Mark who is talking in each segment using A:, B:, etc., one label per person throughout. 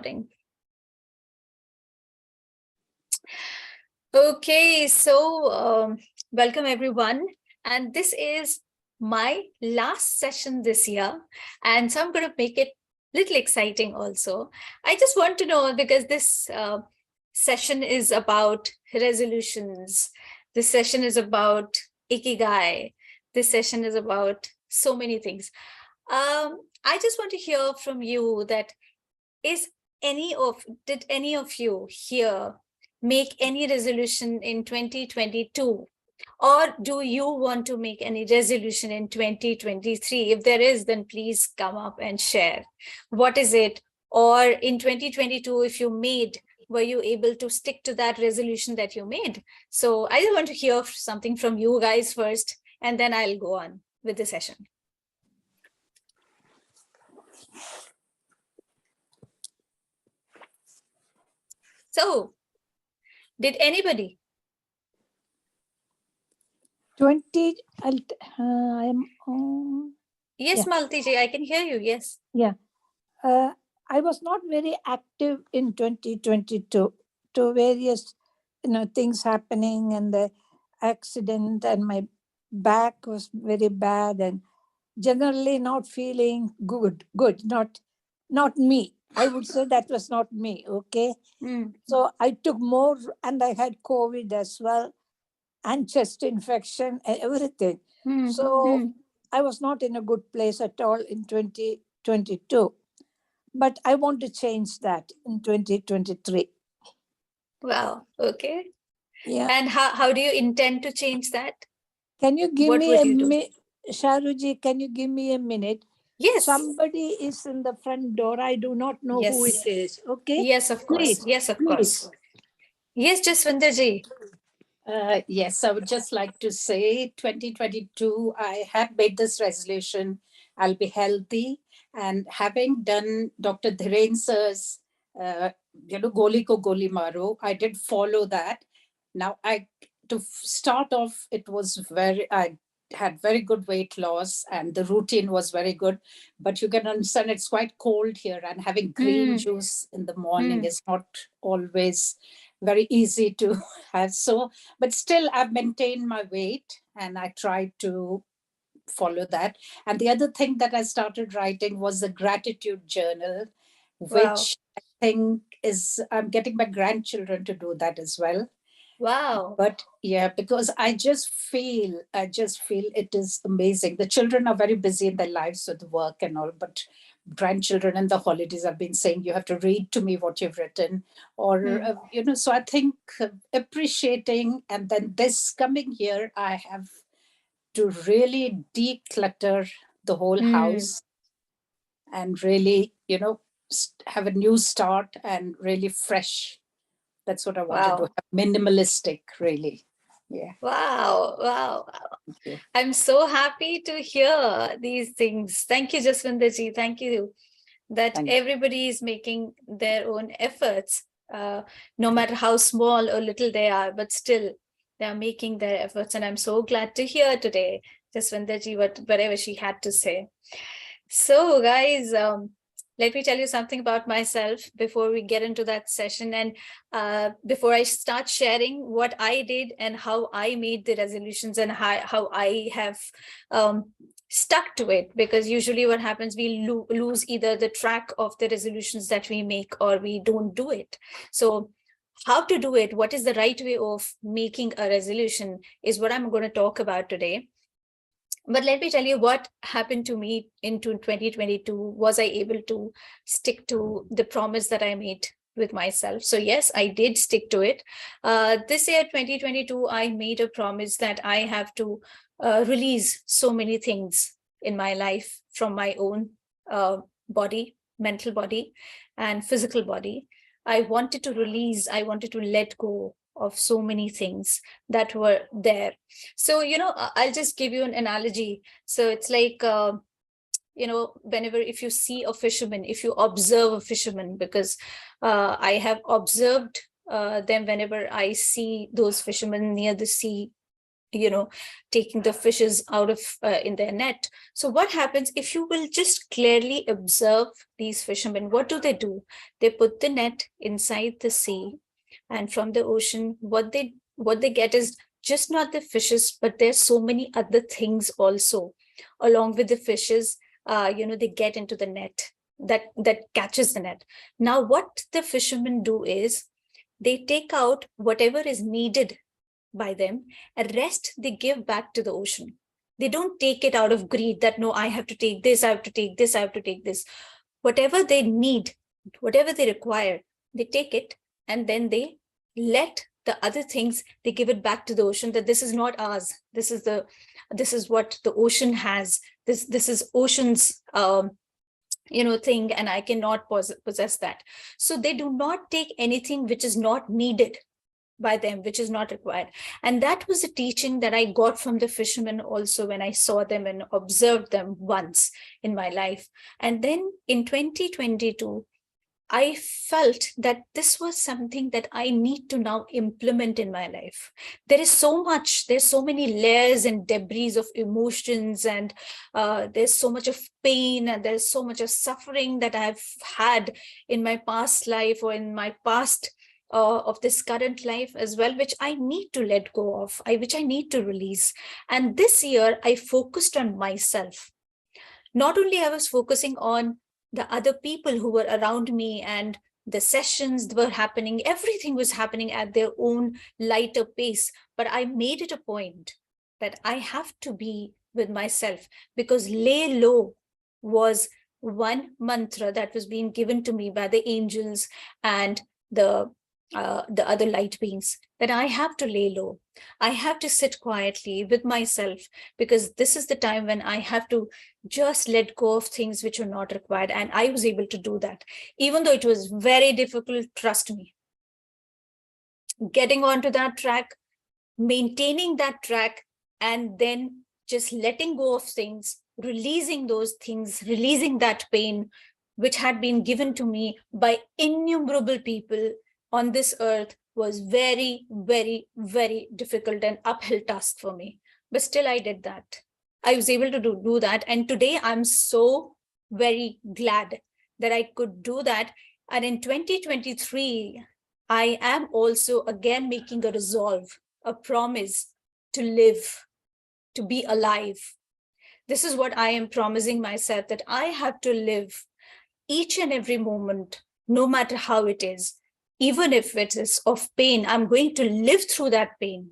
A: recording. Okay, so welcome everyone. And this is my last session this year. And so I'm going to make it a little exciting also. I just want to know, because this session is about resolutions. This session is about Ikigai. This session is about so many things. I just want to hear from you that did any of you here make any resolution in 2022? Or do you want to make any resolution in 2023? If there is, then please come up and share. What is it? Or in 2022, if you made, were you able to stick to that resolution that you made? So I just want to hear something from you guys first, and then I'll go on with the session. So, did anybody?
B: 20, I'm on.
A: Yes, yeah. Malti ji, I can hear you, yes.
B: Yeah. I was not very active in 2022 to various things happening, and the accident, and my back was very bad, and generally not feeling good, not me. I would say that was not me, okay? So I took more, and I had COVID as well, and chest infection and everything. So I was not in a good place at all in 2022. But I want to change that in 2023.
A: Wow, okay.
B: Yeah.
A: And how do you intend to change that?
B: Can you give me a minute? Sharoo ji, can you give me a minute?
A: Yes.
B: Somebody is in the front door. I do not know who it is. Okay.
A: Yes, of course.
B: Please,
A: yes, of course. Yes, Jaswinder ji.
C: Yes, I would just like to say 2022, I have made this resolution. I'll be healthy. And having done Dr. Dhiren sir's, Goli ko Goli Maro, I did follow that. Now, to start off, I had very good weight loss, and the routine was very good. But you can understand it's quite cold here, and having green juice in the morning is not always very easy to have. So, but still I've maintained my weight, and I tried to follow that. And the other thing that I started writing was the gratitude journal, which I think I'm getting my grandchildren to do that as well.
A: Wow.
C: But yeah, because I just feel it is amazing. The children are very busy in their lives with work and all, but grandchildren in the holidays have been saying, you have to read to me what you've written, or so I think appreciating. And then this coming year, I have to really declutter the whole house and really have a new start and really fresh. That's what I want to do. Minimalistic, really. Yeah.
A: Wow. I'm so happy to hear these things. Thank you, Jaswinder ji. Thank you that everybody is making their own efforts, no matter how small or little they are, but still they are making their efforts. And I'm so glad to hear today, Jaswinder ji, whatever she had to say. So guys, let me tell you something about myself before we get into that session, and before I start sharing what I did and how I made the resolutions and how I have stuck to it, because usually what happens, we lose either the track of the resolutions that we make, or we don't do it. So how to do it, what is the right way of making a resolution, is what I'm going to talk about today. But let me tell you what happened to me in 2022. Was I able to stick to the promise that I made with myself? So yes, I did stick to it. This year, 2022, I made a promise that I have to release so many things in my life from my own body, mental body, and physical body. I wanted to release, I wanted to let go of so many things that were there. So, I'll just give you an analogy. So it's like, whenever, if you see a fisherman, if you observe a fisherman, because I have observed them whenever I see those fishermen near the sea, taking the fishes out of in their net. So what happens if you will just clearly observe these fishermen? What do? They put the net inside the sea, and from the ocean, what they get is just not the fishes, but there's so many other things also along with the fishes. They get into the net that catches the net. Now what the fishermen do is they take out whatever is needed by them, and rest they give back to the ocean. They don't take it out of greed that, no, I have to take this, I have to take this, I have to take this. Whatever they need, whatever they require, they take it, and then they let the other things, they give it back to the ocean, that this is not ours. This is what the ocean has. This is ocean's thing, and I cannot possess that. So they do not take anything which is not needed by them, which is not required. And that was a teaching that I got from the fishermen also when I saw them and observed them once in my life. And then in 2022, I felt that this was something that I need to now implement in my life. There's so many layers and debris of emotions, and there's so much of pain, and there's so much of suffering that I've had in my past life or in my past of this current life as well, which I need to let go of, which I need to release. And this year I focused on myself. Not only I was focusing on the other people who were around me, and the sessions were happening, everything was happening at their own lighter pace, but I made it a point that I have to be with myself, because lay low was one mantra that was being given to me by the angels and the other light beings, that I have to lay low. I have to sit quietly with myself, because this is the time when I have to just let go of things which are not required. And I was able to do that, even though it was very difficult. Trust me, getting onto that track, maintaining that track, and then just letting go of things, releasing those things, releasing that pain which had been given to me by innumerable people on this earth, was very, very, very difficult and uphill task for me. But still I did that. I was able to do that. And today I'm so very glad that I could do that. And in 2023, I am also again making a resolve, a promise to live, to be alive. This is what I am promising myself, that I have to live each and every moment, no matter how it is. Even if it is of pain, I'm going to live through that pain.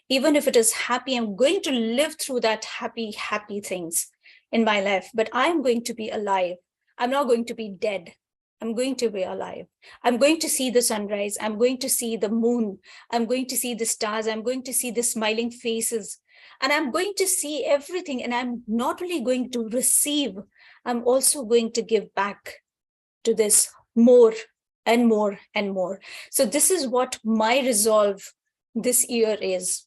A: Even if it is happy, I'm going to live through that happy things in my life. But I'm going to be alive. I'm not going to be dead. I'm going to be alive. I'm going to see the sunrise. I'm going to see the moon. I'm going to see the stars. I'm going to see the smiling faces. And I'm going to see everything. And I'm not only going to receive, I'm also going to give back to this more and more and more. So this is what my resolve this year is.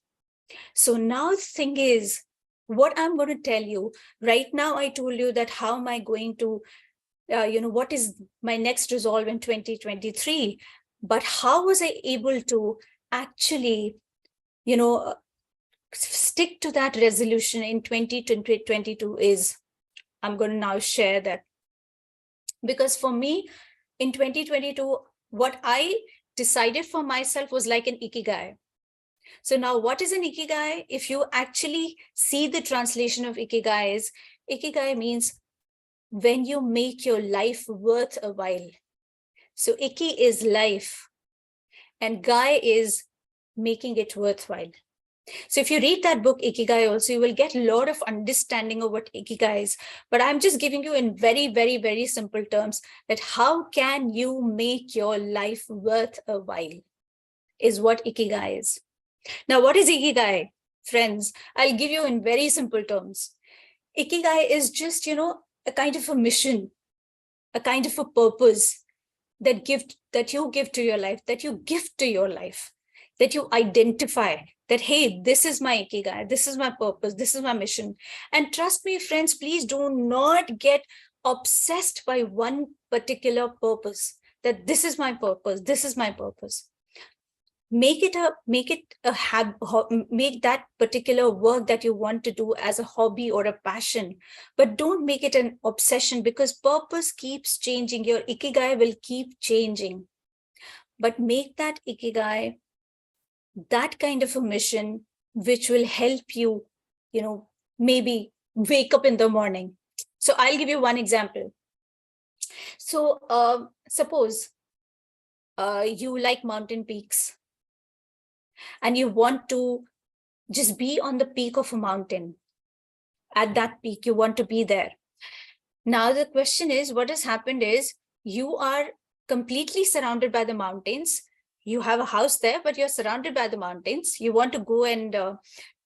A: So now the thing is, what I'm going to tell you right now, I told you that how am I going to, what is my next resolve in 2023? But how was I able to actually, stick to that resolution in 2022 is, I'm going to now share that. Because for me, in 2022, what I decided for myself was like an Ikigai. So now what is an Ikigai? If you actually see the translation of Ikigai, Ikigai means when you make your life worth a while. So Iki is life, and Gai is making it worthwhile. So if you read that book, Ikigai, also, you will get a lot of understanding of what Ikigai is. But I'm just giving you in very, very, very simple terms that how can you make your life worth a while is what Ikigai is. Now, what is Ikigai, friends? I'll give you in very simple terms. Ikigai is just, a kind of a mission, a kind of a purpose that you give to your life, that you gift to your life, that you identify that, hey, this is my Ikigai, this is my purpose, this is my mission. And trust me, friends, please do not get obsessed by one particular purpose, that this is my purpose, this is my purpose. make it a make that particular work that you want to do as a hobby or a passion, but don't make it an obsession, because purpose keeps changing. Your ikigai will keep changing, but make that ikigai that kind of a mission which will help you, maybe wake up in the morning. So I'll give you one example. So suppose you like mountain peaks and you want to just be on the peak of a mountain. At that peak, you want to be there. Now the question is, what has happened is you are completely surrounded by the mountains. You have a house there, but you're surrounded by the mountains. You want to go and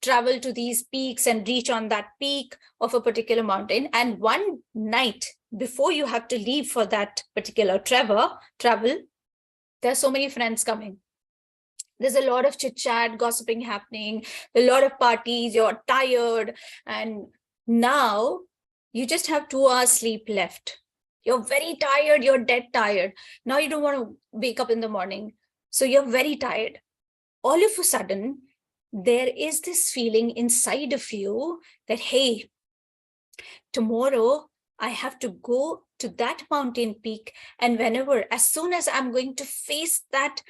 A: travel to these peaks and reach on that peak of a particular mountain. And one night before you have to leave for that particular travel, there are so many friends coming. There's a lot of chit chat, gossiping happening, a lot of parties, you're tired. And now you just have 2 hours sleep left. You're very tired, you're dead tired. Now you don't want to wake up in the morning. So you're very tired. All of a sudden, there is this feeling inside of you that, hey, tomorrow I have to go to that mountain peak. And as soon as I'm going to face that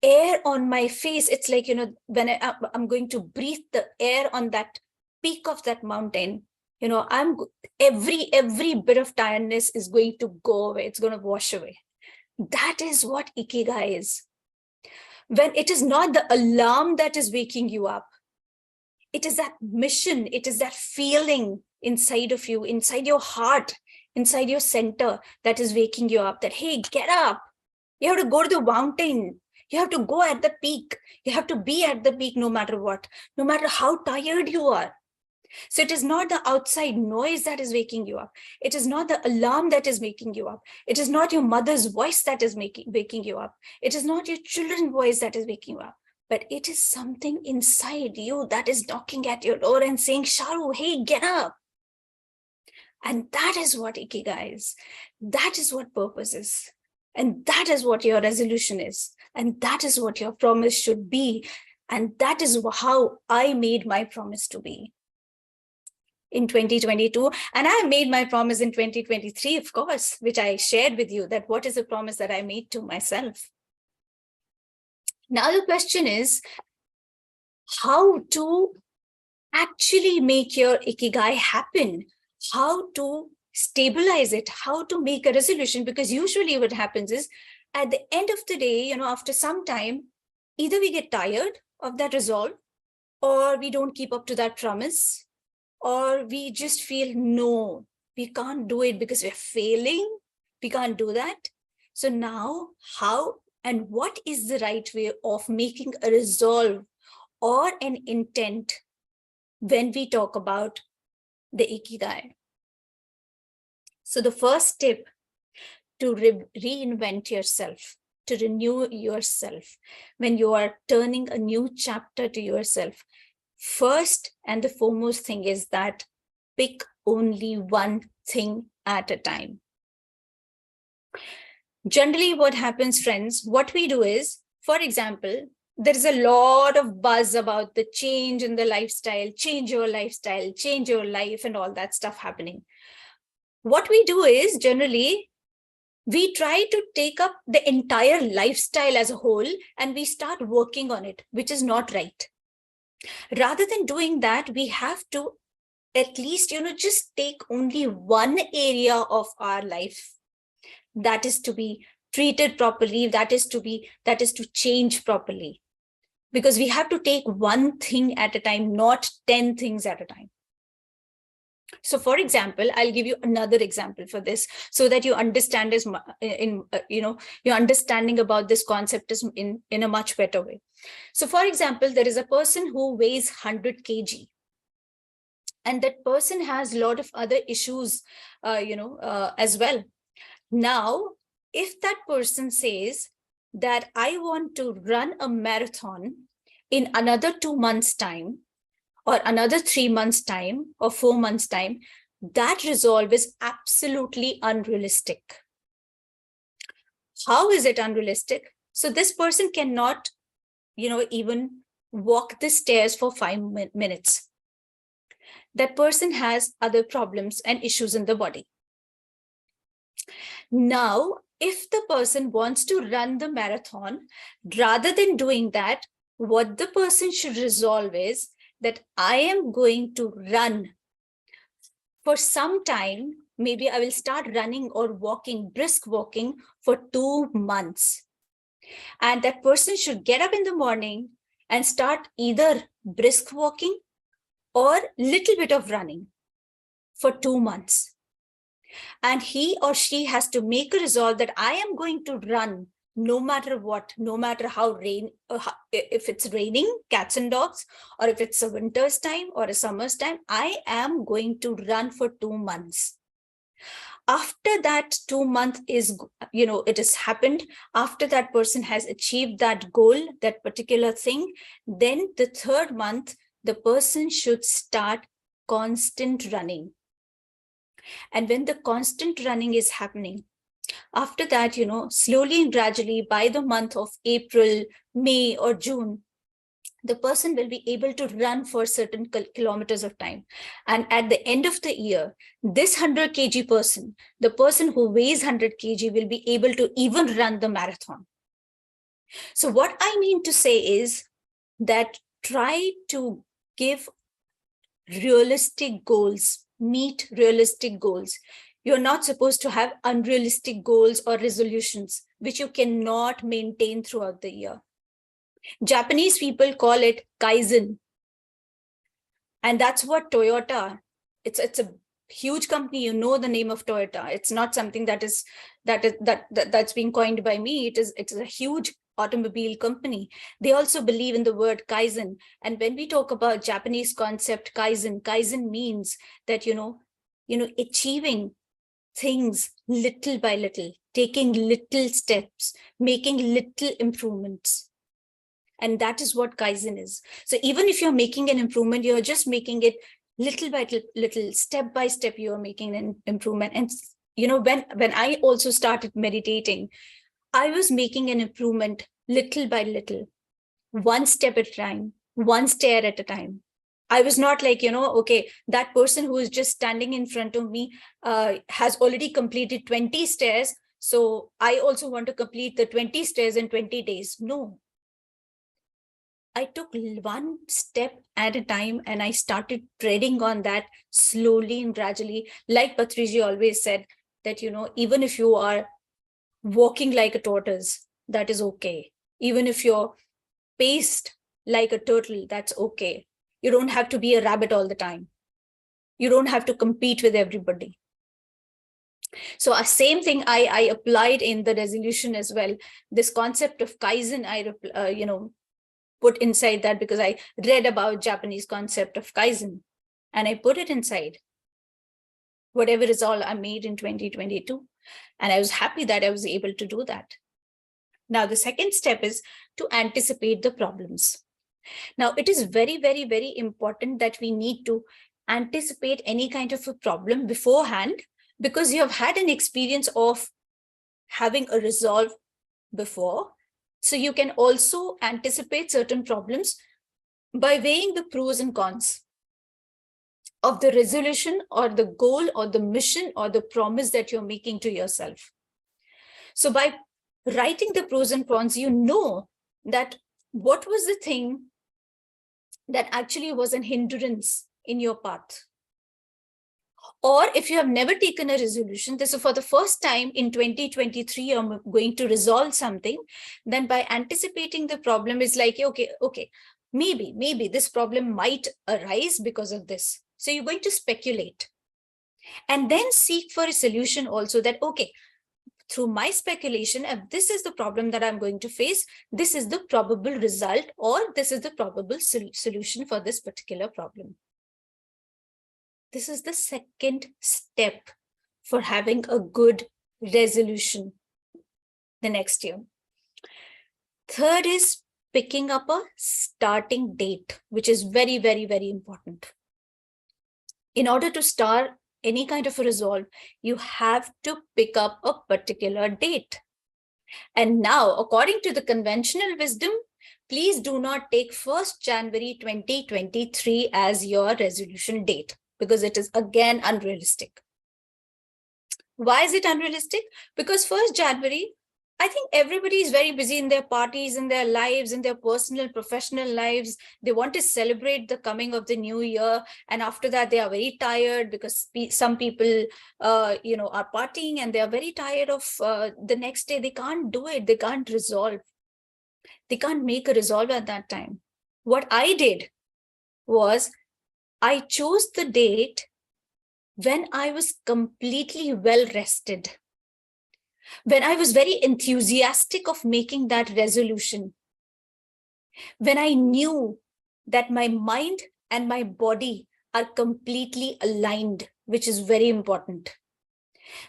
A: air on my face, it's like, when I'm going to breathe the air on that peak of that mountain, every bit of tiredness is going to go away. It's going to wash away. That is what ikigai is. When it is not the alarm that is waking you up, it is that mission, it is that feeling inside of you, inside your heart, inside your center, that is waking you up, that, hey, get up. You have to go to the mountain. You have to go at the peak. You have to be at the peak no matter what, no matter how tired you are. So it is not the outside noise that is waking you up. It is not the alarm that is waking you up. It is not your mother's voice that is waking you up. It is not your children's voice that is waking you up. But it is something inside you that is knocking at your door and saying, Sharoo, hey, get up. And that is what ikigai is. That is what purpose is. And that is what your resolution is. And that is what your promise should be. And that is how I made my promise to be in 2022. And I made my promise in 2023, of course, which I shared with you, that what is a promise that I made to myself. Now the question is how to actually make your ikigai happen, how to stabilize it, how to make a resolution. Because usually what happens is at the end of the day, after some time, either we get tired of that resolve, or we don't keep up to that promise, or we just feel, no, we can't do it because we're failing. We can't do that. So now how and what is the right way of making a resolve or an intent when we talk about the ikigai? So the first tip to reinvent yourself, to renew yourself, when you are turning a new chapter to yourself, first and the foremost thing is that pick only one thing at a time. Generally, what happens, friends, what we do is, for example, there is a lot of buzz about the change in the lifestyle, change your lifestyle, change your life, and all that stuff happening. What we do is, generally, we try to take up the entire lifestyle as a whole and we start working on it, which is not right. Rather than doing that, we have to at least, just take only one area of our life that is to be treated properly, that is to change properly. Because we have to take one thing at a time, not 10 things at a time. So for example, I'll give you another example for this so that you understand this your understanding about this concept is in a much better way. So for example, there is a person who weighs 100 kg. And that person has a lot of other issues, as well. Now, if that person says that I want to run a marathon in another 2 months' time, or another 3 months' time, or 4 months' time, that resolve is absolutely unrealistic. How is it unrealistic? So this person cannot even walk the stairs for 5 minutes. That person has other problems and issues in the body. Now, if the person wants to run the marathon, rather than doing that, what the person should resolve is that I am going to run for some time. Maybe I will start running or walking, brisk walking for 2 months. And that person should get up in the morning and start either brisk walking or little bit of running for 2 months. And he or she has to make a resolve that I am going to run no matter what, no matter how if it's raining, cats and dogs, or if it's a winter's time or a summer's time, I am going to run for 2 months. After that 2 month is, it has happened, after that person has achieved that goal, that particular thing, then the 3rd month, the person should start constant running. And when the constant running is happening, after that, slowly and gradually, by the month of April, May, or June, the person will be able to run for certain kilometers of time. And at the end of the year, this 100 kg person, the person who weighs 100 kg, will be able to even run the marathon. So what I mean to say is that try to give realistic goals, meet realistic goals. You're not supposed to have unrealistic goals or resolutions, which you cannot maintain throughout the year. Japanese people call it Kaizen. And that's what Toyota, it's a huge company. You know the name of Toyota. It's not something that's being coined by me. It's a huge automobile company. They also believe in the word Kaizen. And when we talk about Japanese concept Kaizen means that, achieving things little by little, taking little steps, making little improvements. And that is what Kaizen is. So even if you're making an improvement, you're just making it little by little, step by step, you're making an improvement. And, when I also started meditating, I was making an improvement little by little, one step at a time, one stair at a time. I was not like, okay, that person who is just standing in front of me has already completed 20 stairs. So I also want to complete the 20 stairs in 20 days. No. I took one step at a time and I started treading on that slowly and gradually. Like Patriji always said, that, even if you are walking like a tortoise, that is okay. Even if you're paced like a turtle, that's okay. You don't have to be a rabbit all the time. You don't have to compete with everybody. So a same thing I applied in the resolution as well. This concept of Kaizen, I put inside that because I read about Japanese concept of Kaizen and I put it inside whatever resolve I made in 2022. And I was happy that I was able to do that. Now, the second step is to anticipate the problems. Now, it is very, very, very important that we need to anticipate any kind of a problem beforehand, because you have had an experience of having a resolve before. So you can also anticipate certain problems by weighing the pros and cons of the resolution or the goal or the mission or the promise that you're making to yourself. So by writing the pros and cons, you know that what was the thing that actually was an hindrance in your path. Or if you have never taken a resolution, this is for the first time in 2023, you're going to resolve something, then by anticipating the problem is like, okay, maybe this problem might arise because of this. So you're going to speculate and then seek for a solution also that, okay, through my speculation, if this is the problem that I'm going to face, this is the probable result, or this is the probable solution for this particular problem. This is the second step for having a good resolution the next year. Third is picking up a starting date, which is very, very, very important. In order to start any kind of a resolve, you have to pick up a particular date. And now, according to the conventional wisdom, please do not take 1st January 2023 as your resolution date, because it is again unrealistic. Why is it unrealistic? Because 1st January, I think everybody is very busy in their parties, in their lives, in their personal, professional lives. They want to celebrate the coming of the new year. And after that, they are very tired because some people, are partying and they are very tired of the next day. They can't do it. They can't resolve. They can't make a resolve at that time. What I did was I chose the date when I was completely well rested, when I was very enthusiastic of making that resolution, when I knew that my mind and my body are completely aligned, which is very important.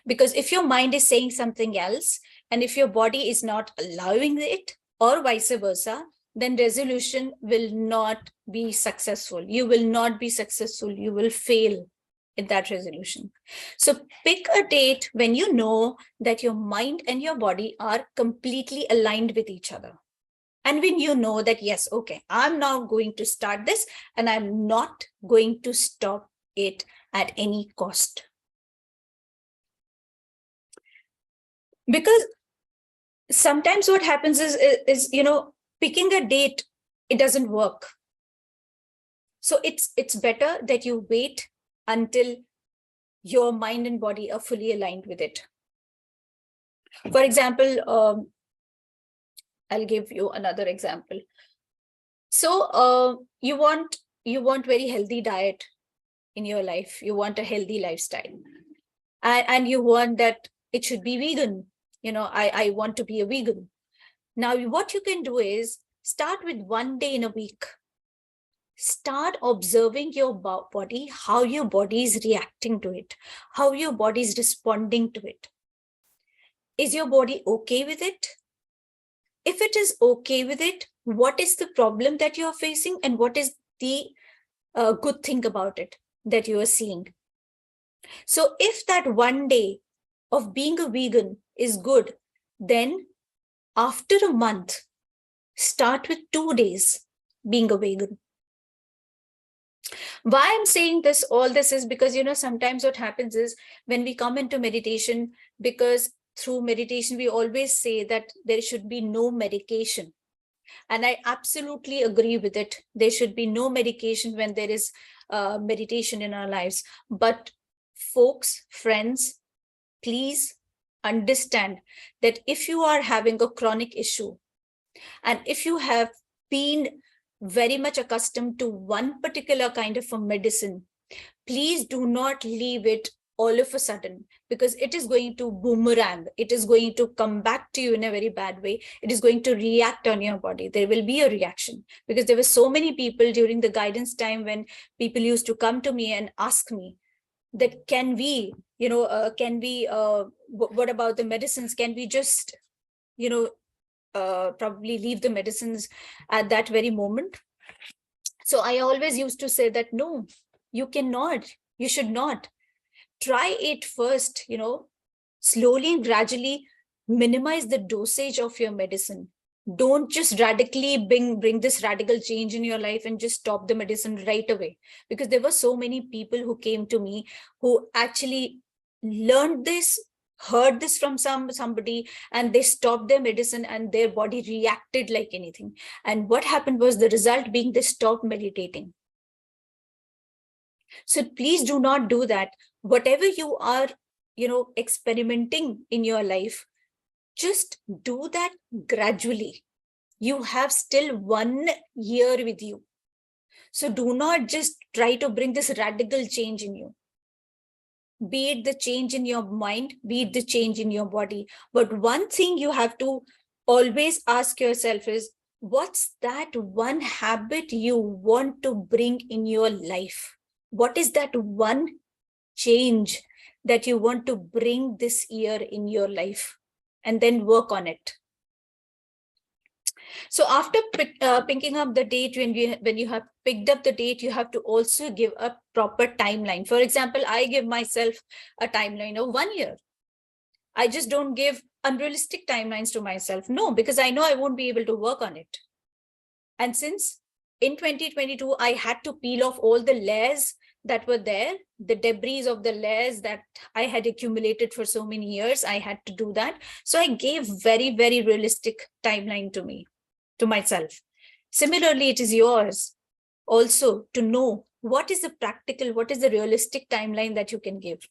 A: Because if your mind is saying something else, and if your body is not allowing it, or vice versa, then resolution will not be successful. You will not be successful. You will fail in that resolution. So pick a date when you know that your mind and your body are completely aligned with each other. And when you know that, yes, okay, I'm now going to start this and I'm not going to stop it at any cost. Because sometimes what happens is picking a date, it doesn't work. So it's better that you wait until your mind and body are fully aligned with it. For example, I'll give you another example. So you want very healthy diet in your life. You want a healthy lifestyle, and you want that it should be vegan. I want to be a vegan. Now, what you can do is start with 1 day in a week. Start observing your body, how your body is reacting to it, how your body is responding to it. Is your body okay with it? If it is okay with it, what is the problem that you are facing and what is the good thing about it that you are seeing? So if that 1 day of being a vegan is good, then after a month, start with 2 days being a vegan. Why I'm saying all this is because, sometimes what happens is when we come into meditation, because through meditation, we always say that there should be no medication. And I absolutely agree with it. There should be no medication when there is meditation in our lives. But folks, friends, please understand that if you are having a chronic issue, and if you have been very much accustomed to one particular kind of a medicine, please do not leave it all of a sudden, because it is going to boomerang. It is going to come back to you in a very bad way. It is going to react on your body. There will be a reaction, because there were so many people during the guidance time when people used to come to me and ask me that, can we, what about the medicines? Can we just, probably leave the medicines at that very moment? So I always used to say that, no, you cannot, you should not. Try it first, slowly and gradually minimize the dosage of your medicine. Don't just radically bring this radical change in your life and just stop the medicine right away. Because there were so many people who came to me who actually learned this, heard this from somebody, and they stopped their medicine and their body reacted like anything. And what happened was the result being they stopped meditating. So please do not do that. Whatever you are, experimenting in your life, just do that gradually. You have still 1 year with you. So do not just try to bring this radical change in you. Be it the change in your mind, be it the change in your body. But one thing you have to always ask yourself is, what's that one habit you want to bring in your life? What is that one change that you want to bring this year in your life? And then work on it. So after picking up the date, when you have picked up the date, you have to also give a proper timeline. For example, I give myself a timeline of 1 year. I just don't give unrealistic timelines to myself. No, because I know I won't be able to work on it. And since in 2022, I had to peel off all the layers that were there, the debris of the layers that I had accumulated for so many years, I had to do that. So I gave very, very realistic timeline to myself. Similarly, it is yours also to know what is the practical, what is the realistic timeline that you can give.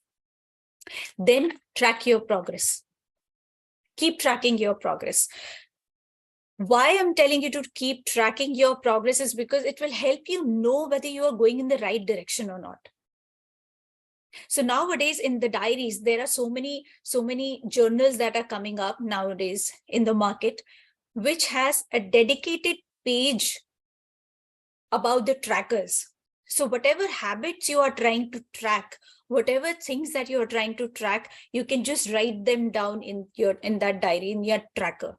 A: Then track your progress. Keep tracking your progress. Why I'm telling you to keep tracking your progress is because it will help you know whether you are going in the right direction or not. So nowadays in the diaries, there are so many journals that are coming up nowadays in the market, which has a dedicated page about the trackers. So whatever habits you are trying to track, whatever things that you are trying to track, you can just write them down in that diary, in your tracker.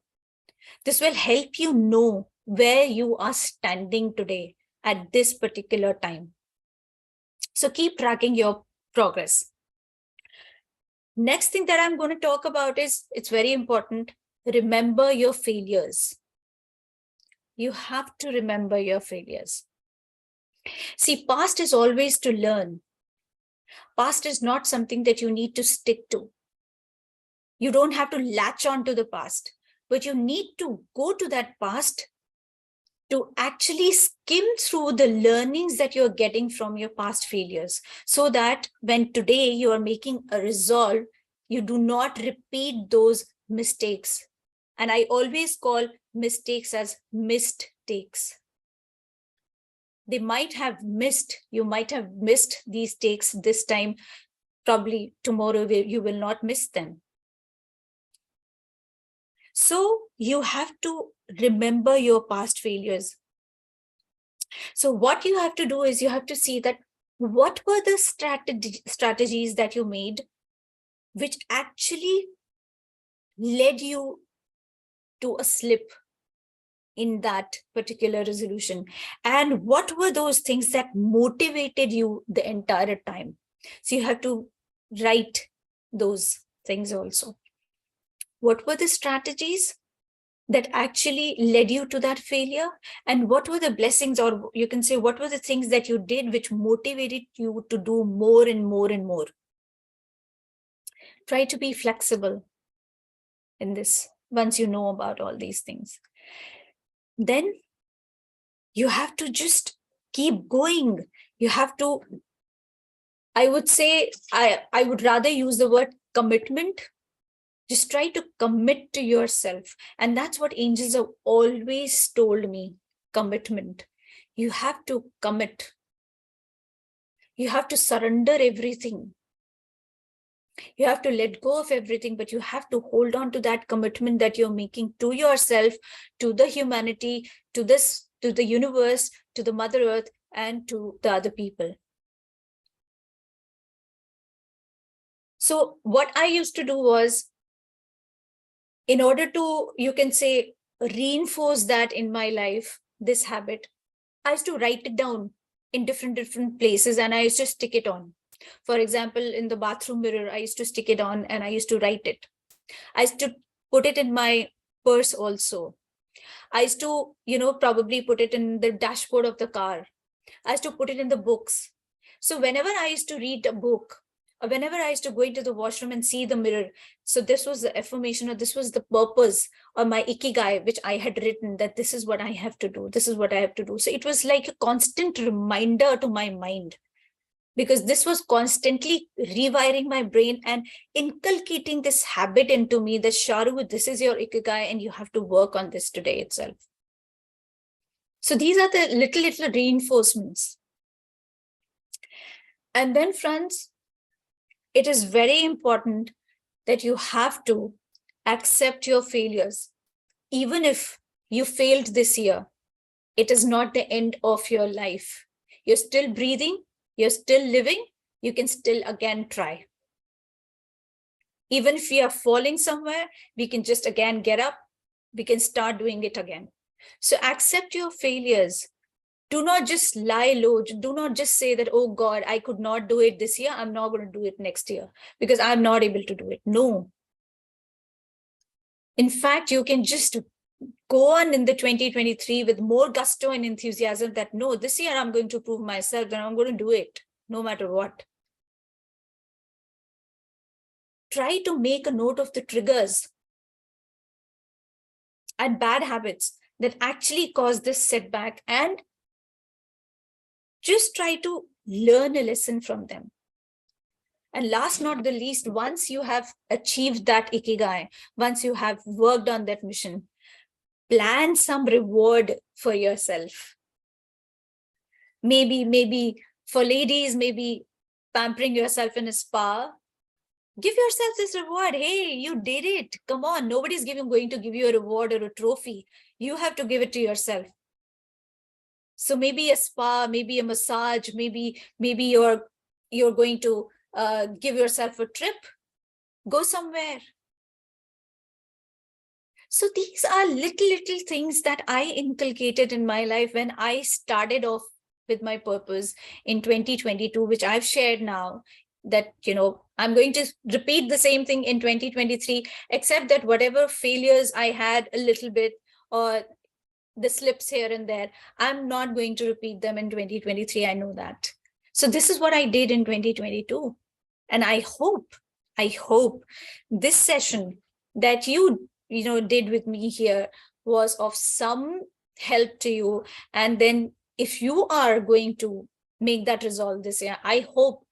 A: This will help you know where you are standing today at this particular time. So keep tracking your progress. Next thing that I'm going to talk about is, it's very important, remember your failures. You have to remember your failures. See, past is always to learn. Past is not something that you need to stick to. You don't have to latch on to the past, but you need to go to that past to actually skim through the learnings that you're getting from your past failures, so that when today you are making a resolve, you do not repeat those mistakes. And I always call mistakes as missed takes. They might have missed, you might have missed these takes this time. Probably tomorrow you will not miss them. So you have to remember your past failures. So what you have to do is you have to see that what were the strategies that you made which actually led you to a slip in that particular resolution, and what were those things that motivated you the entire time. So you have to write those things also. What were the strategies that actually led you to that failure, and what were the blessings, or you can say what were the things that you did which motivated you to do more and more and more. Try to be flexible in this once you know about all these things. Then you have to just keep going. You have to, I would say, I would rather use the word commitment. Just try to commit to yourself. And that's what angels have always told me, commitment. You have to commit. You have to surrender everything. You have to let go of everything, but you have to hold on to that commitment that you're making to yourself, to the humanity, to the universe, to the Mother Earth, and to the other people. So what I used to do was, in order to, you can say, reinforce that in my life, this habit, I used to write it down in different places, and I used to stick it on. For example, in the bathroom mirror, I used to stick it on and I used to write it. I used to put it in my purse also. I used to, probably put it in the dashboard of the car. I used to put it in the books. So whenever I used to read a book, or whenever I used to go into the washroom and see the mirror, so this was the affirmation, or this was the purpose, or my Ikigai, which I had written, that this is what I have to do. This is what I have to do. So it was like a constant reminder to my mind, because this was constantly rewiring my brain and inculcating this habit into me that, Sharoo, this is your Ikigai and you have to work on this today itself. So these are the little reinforcements. And then, friends, it is very important that you have to accept your failures. Even if you failed this year, it is not the end of your life. You're still breathing, you're still living, you can still again try. Even if we are falling somewhere, we can just again get up, we can start doing it again. So accept your failures. Do not just lie low. Do not just say that, oh God, I could not do it this year, I'm not going to do it next year because I'm not able to do it. No. In fact, you can just go on in the 2023 with more gusto and enthusiasm that, no, this year I'm going to prove myself and I'm going to do it no matter what. Try to make a note of the triggers and bad habits that actually cause this setback, and just try to learn a lesson from them. And last not the least, once you have achieved that Ikigai, once you have worked on that mission, plan some reward for yourself. Maybe for ladies, maybe pampering yourself in a spa. Give yourself this reward. Hey, you did it. Come on. Nobody's going to give you a reward or a trophy. You have to give it to yourself. So maybe a spa, maybe a massage, maybe you're going to give yourself a trip. Go somewhere. So these are little things that I inculcated in my life when I started off with my purpose in 2022, which I've shared now, that, I'm going to repeat the same thing in 2023, except that whatever failures I had a little bit, or the slips here and there, I'm not going to repeat them in 2023. I know that. So this is what I did in 2022. And I hope this session that you did with me here was of some help to you. And then if you are going to make that resolve this year, I hope,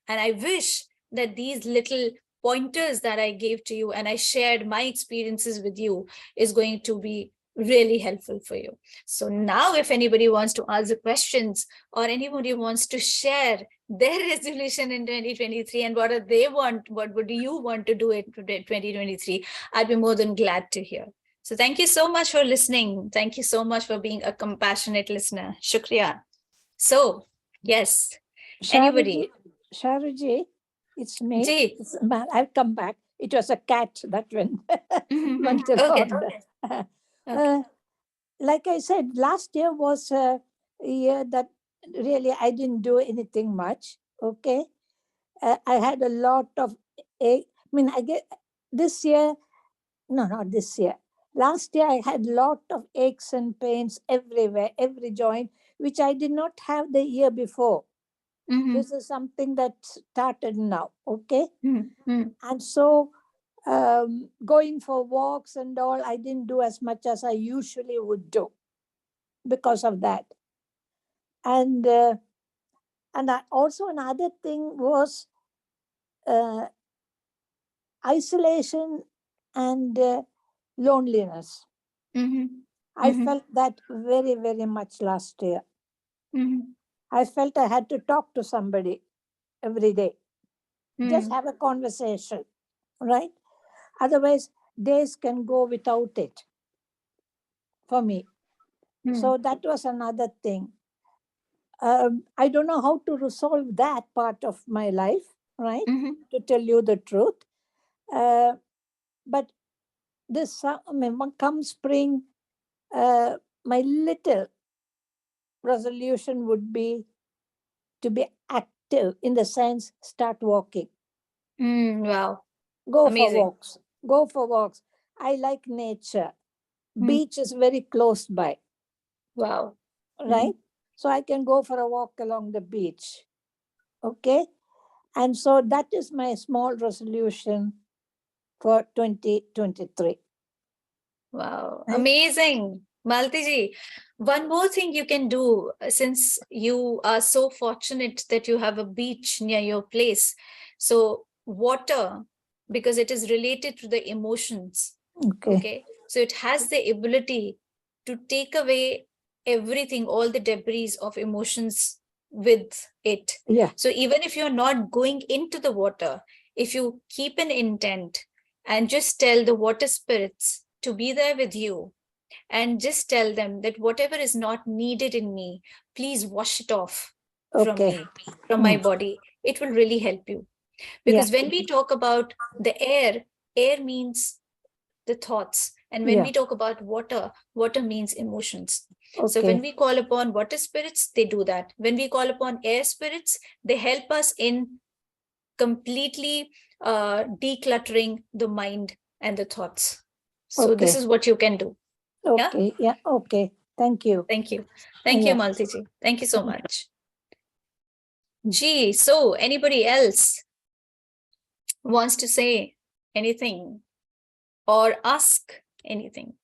A: and I wish that these little pointers that I gave to you and I shared my experiences with you is going to be really helpful for you. So now if anybody wants to ask the questions, or anybody wants to share their resolution in 2023 and what do you want to do in 2023, I'd be more than glad to hear. So thank you so much for listening. Thank you so much for being a compassionate listener. Shukriya. So yes, anybody.
B: Sharuji, it's me.
A: Ji.
B: I've come back. It was a cat that went
A: Okay.
B: Like I said, last year was a year that really I didn't do anything much. Okay. I had a lot of, I get this year, no, not this year. Last year I had a lot of aches and pains everywhere, every joint, which I did not have the year before. This is something that started now. Okay. And so going for walks and all, I didn't do as much as I usually would do because of that. And also another thing was isolation and loneliness. I felt that very, very much last year. I felt I had to talk to somebody every day. Just have a conversation, right? Otherwise, days can go without it for me. So that was another thing. I don't know how to resolve that part of my life, right? To tell you the truth. But this, come spring, my little resolution would be to be active, in the sense, start walking.
A: Wow.
B: Go
A: Amazing.
B: for walks. I like nature. Beach is very close by.
A: Wow.
B: Right? So I can go for a walk along the beach. Okay? And so that is my small resolution for 2023.
A: Wow. Right? Amazing. Maltiji, one more thing you can do, since you are so fortunate that you have a beach near your place. So water, because it is related to the emotions. Okay. So it has the ability to take away everything, all the debris of emotions with it.
B: Yeah.
A: So even if you're not going into the water, if you keep an intent and just tell the water spirits to be there with you, and just tell them that whatever is not needed in me, please wash it off from me, from my body. It will really help you. Because when we talk about the air means the thoughts. And when we talk about water means emotions. So when we call upon water spirits, they do that. When we call upon air spirits, they help us in completely decluttering the mind and the thoughts. So this is what you can do.
B: Okay. Yeah. Okay. Thank you.
A: Thank you. Thank you, Malti ji. Thank you so much. Gee, so anybody else wants to say anything or ask anything?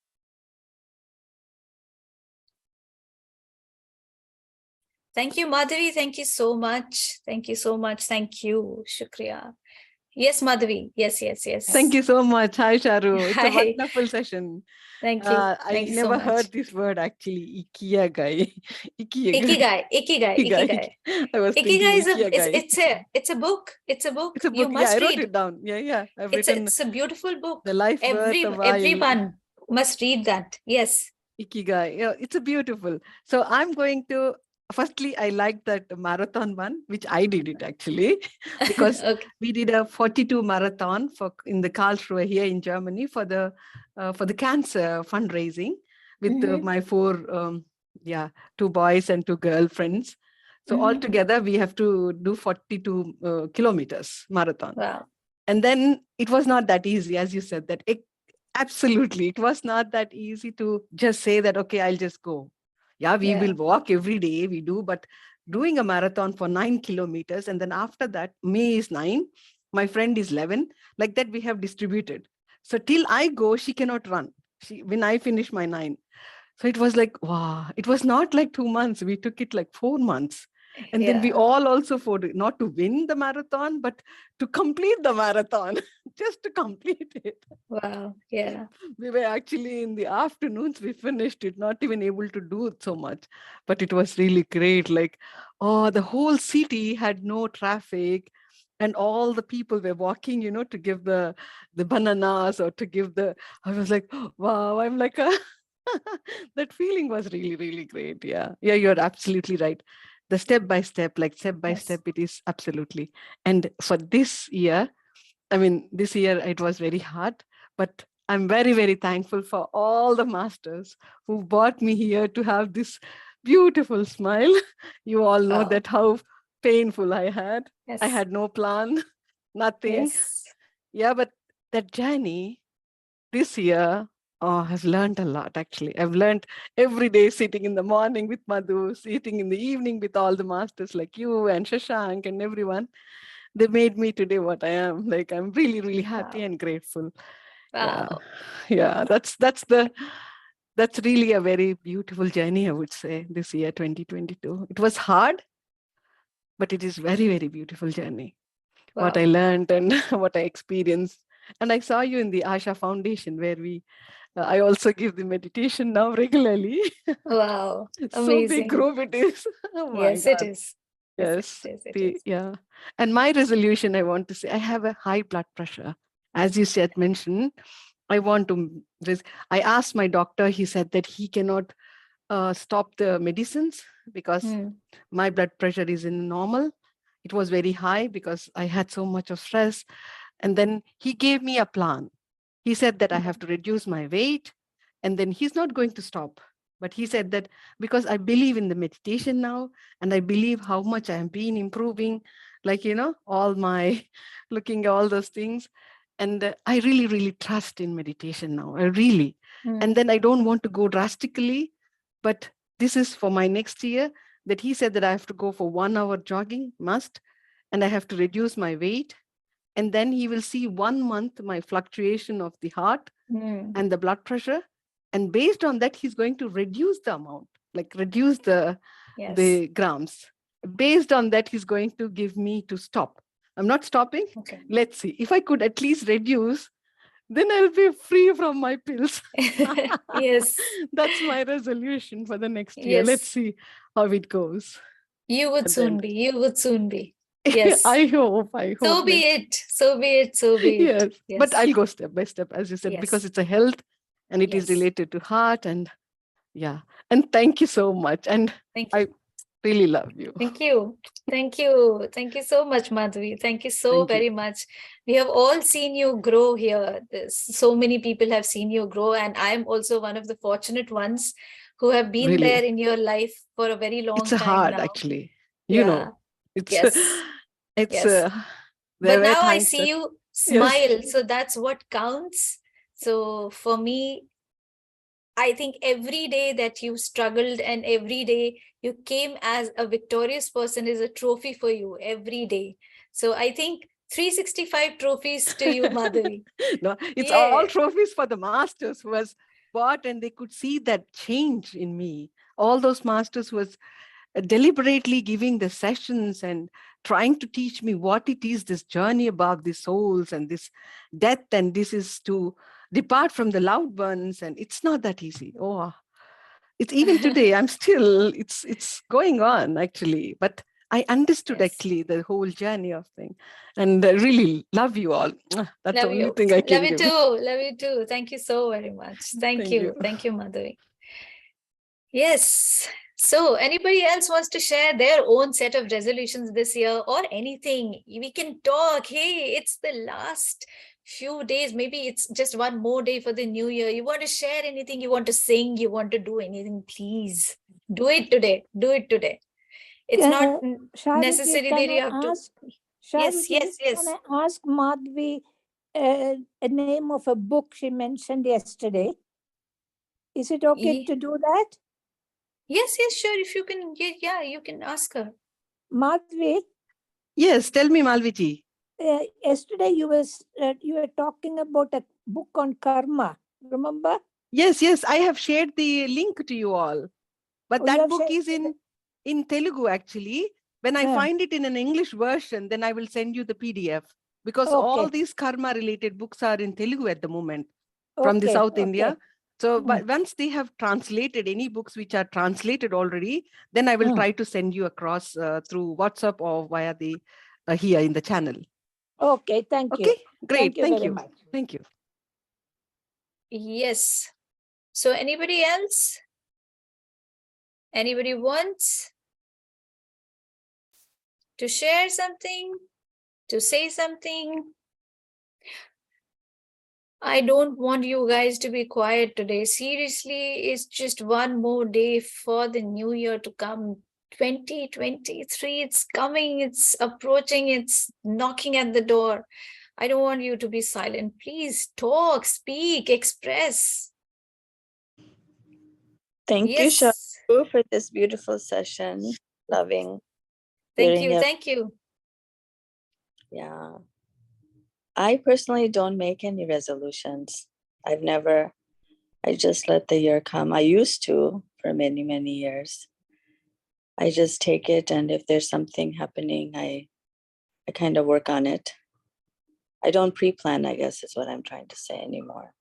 A: Thank you, Madhavi. Thank you so much. Thank you so much. Thank you. Shukriya. Yes, Madhavi. Yes.
D: Thank you so much. Hi, Sharoo. It's
A: Hi.
D: a wonderful session.
A: Thank you.
D: I never heard this word actually. Ikigai.
A: Ikigai.
D: I was thinking Ikigai.
A: It's a book. It's a book.
D: It's a book.
A: You must
D: I wrote
A: read.
D: it down. Yeah. I've written.
A: It's a beautiful book.
D: The life worth a while.
A: Everyone must read that. Yes.
D: Ikigai. Yeah, it's a beautiful. So I'm going to. Firstly, I like that marathon one, which I did it actually, because we did a 42 marathon in the Karlsruhe here in Germany for the cancer fundraising with my 4 2 boys and 2 girlfriends. So altogether we have to do 42 kilometers marathon.
A: Wow.
D: And then it was not that easy, as you said, that absolutely it was not that easy to just say that, okay, I'll just go. Yeah, we will walk every day, we do, but doing a marathon for 9 kilometers, and then after that, me is 9, my friend is 11, like that we have distributed. So till I go, she cannot run. When I finish my 9. So it was like, wow, it was not like 2 months. We took it like 4 months. And then we all also fought, not to win the marathon, but to complete the marathon, just to complete it.
A: Wow. Yeah.
D: We were actually in the afternoons, we finished it, not even able to do it so much, but it was really great. Like, the whole city had no traffic and all the people were walking, to give the bananas or to give I was like, wow, I'm like that feeling was really, really great. Yeah, you're absolutely right. The step by step, it is absolutely. And for this year, this year it was very hard, but I'm very, very thankful for all the masters who brought me here to have this beautiful smile. You all know that how painful I had.
A: Yes.
D: I had no plan, nothing.
A: Yes.
D: Yeah, but that journey this year, I've learned a lot, actually. I've learned every day, sitting in the morning with Madhu, sitting in the evening with all the masters like you and Shashank and everyone. They made me today what I am. Like, I'm really, really happy and grateful.
A: Wow.
D: Yeah. That's really a very beautiful journey, I would say, this year, 2022. It was hard, but it is very, very beautiful journey. Wow. What I learned and what I experienced. And I saw you in the Asha Foundation, where I also give the meditation now regularly.
A: Wow.
D: So big group it is. Oh my
A: yes,
D: God.
A: it is.
D: Yes. Yeah. And my resolution, I want to say, I have a high blood pressure. As you said, mentioned, I asked my doctor, he said that he cannot stop the medicines because my blood pressure is in normal. It was very high because I had so much of stress. And then he gave me a plan. He said that I have to reduce my weight, and then he's not going to stop. But he said that because I believe in the meditation now, and I believe how much I have been improving, like, all my looking at all those things. And I really, really trust in meditation now. I really. And then I don't want to go drastically, but this is for my next year, that he said that I have to go for 1 hour jogging, must, and I have to reduce my weight. And then he will see 1 month my fluctuation of the heart and the blood pressure. And based on that, he's going to reduce the amount, like reduce the grams. Based on that, he's going to give me to stop. I'm not stopping. Okay. Let's see. If I could at least reduce, then I'll be free from my pills.
A: Yes.
D: That's my resolution for the next year. Let's see how it goes.
A: You would soon be. You would soon be. Yes.
D: I hope.
A: So be it. So be it. So be it.
D: Yes. But I'll go step by step, as you said, because it's a health and it is related to heart. And and thank you so much. And I really love you.
A: Thank you. Thank you. Thank you so much, Madhavi. Thank you so very much. We have all seen you grow here. So many people have seen you grow. And I'm also one of the fortunate ones who have been there in your life for a very long time.
D: It's hard,
A: now.
D: actually.
A: But now I see you smile. So that's what counts. So for me, I think every day that you struggled and every day you came as a victorious person is a trophy for you every day. So I think 365 trophies to you, Madhavi.
D: No, it's all
A: Yeah.
D: trophies for the masters who was bought, and they could see that change in me. All those masters who was deliberately giving the sessions and trying to teach me what it is, this journey above the souls and this death, and this is to depart from the loved ones, and it's not that easy. Oh, it's even today I'm still, it's going on actually, but I understood
A: Yes.
D: actually the whole journey of thing, and I really love you all. That's the
A: Love
D: only
A: you.
D: thing I
A: Love
D: can
A: you
D: give.
A: too. Love you too. Thank you so very much. Thank
D: Thank you.
A: you. Thank you, Madhavi. Yes. So anybody else wants to share their own set of resolutions this year or anything? We can talk. Hey, it's the last few days. Maybe it's just one more day for the new year. You want to share anything? You want to sing? You want to do anything? Please do it today. Do it today. It's not
B: Sharuji,
A: necessary
B: can
A: that you
B: I
A: have to.
B: ask?
A: Yes,
B: Sharuji,
A: yes,
B: can
A: yes.
B: I ask Madhvi a name of a book she mentioned yesterday? Is it okay to do that?
A: Yes, yes, sure. If you can, yeah, you can ask her.
B: Madhvi,
D: Yes, tell me, Malviji.
B: yesterday you were talking about a book on karma. Remember?
D: Yes, I have shared the link to you all, but that book is in Telugu actually. When I find it in an English version, then I will send you the PDF, because all these karma related books are in Telugu at the moment from the South India. So but once they have translated any books which are translated already, then I will try to send you across through WhatsApp or via the here in the channel.
B: Okay, thank you.
D: Okay, great. Thank you.
B: Very much.
D: Thank you.
A: Yes. So anybody else? Anybody wants to share something? To say something? I don't want you guys to be quiet today. Seriously, it's just one more day for the new year to come. 2023, it's coming, it's approaching, it's knocking at the door. I don't want you to be silent. Please talk, speak, express.
E: Thank you, Sharoo, for this beautiful session. Loving.
A: Thank you. Thank you.
E: Yeah. I personally don't make any resolutions. I just let the year come. I used to for many, many years. I just take it, and if there's something happening, I kind of work on it. I don't pre-plan, I guess is what I'm trying to say anymore.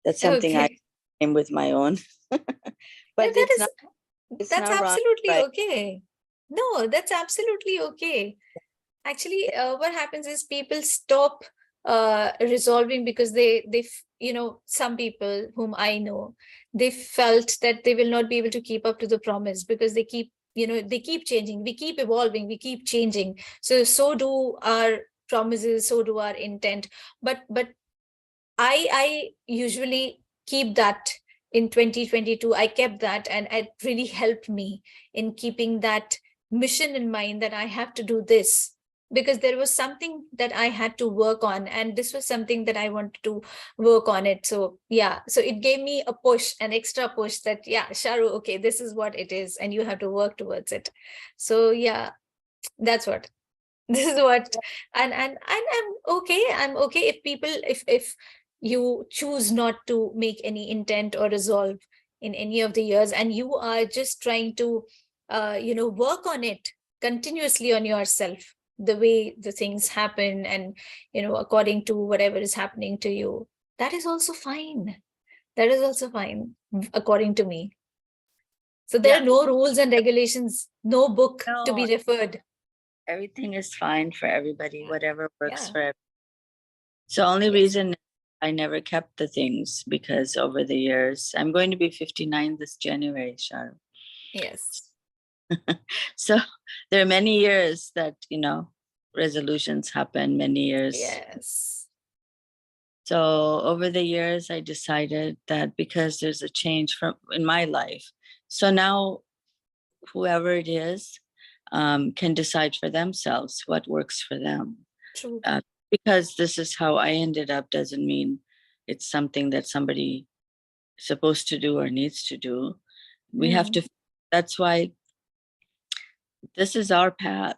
E: That's something I came with my own. But
A: that's absolutely okay. No, that's absolutely okay. Actually, what happens is people stop resolving because they some people whom I know, they felt that they will not be able to keep up to the promise because they keep changing, we keep evolving, we keep changing. So do our promises, so do our intent. But I usually keep that. In 2022, I kept that, and it really helped me in keeping that mission in mind that I have to do this, because there was something that I had to work on, and this was something that I wanted to work on it. So yeah, so it gave me a push, an extra push that, yeah, Sharoo, okay, this is what it is, and you have to work towards it. So yeah, that's what. This is what, and I'm okay. I'm okay if people, if you choose not to make any intent or resolve in any of the years, and you are just trying to work on it continuously on yourself, the way the things happen, and according to whatever is happening to you, that is also fine. That is also fine, according to me. So there are no rules and regulations, no book to be referred.
E: Everything is fine for everybody, whatever works for everybody. So only reason I never kept the things, because over the years, I'm going to be 59 this January, Sharoo.
A: Yes.
E: So there are many years that, resolutions happen, many years.
A: Yes.
E: So over the years, I decided that because there's a change in my life, so now whoever it is can decide for themselves what works for them.
A: True.
E: Because this is how I ended up doesn't mean it's something that somebody is supposed to do or needs to do. We have to, that's why this is our path.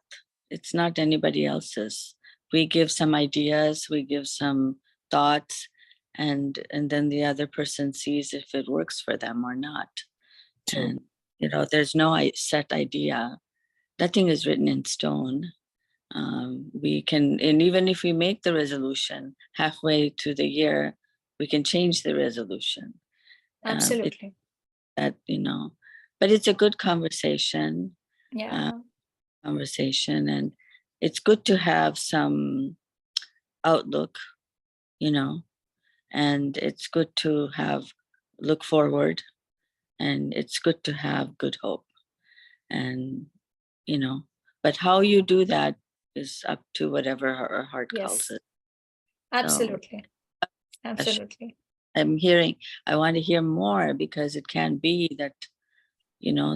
E: It's not anybody else's. We give some ideas, we give some thoughts, and then the other person sees if it works for them or not.
B: True.
E: And there's no set idea. Nothing is written in stone. We can, and even if we make the resolution halfway to the year, we can change the resolution.
A: Absolutely.
E: But it's a good conversation.
A: Yeah.
E: And it's good to have some outlook, and it's good to look forward, and it's good to have good hope. And but how you do that is up to whatever our heart calls
A: Yes.
E: it.
A: Absolutely.
E: So,
A: Absolutely.
E: I want to hear more, because it can be that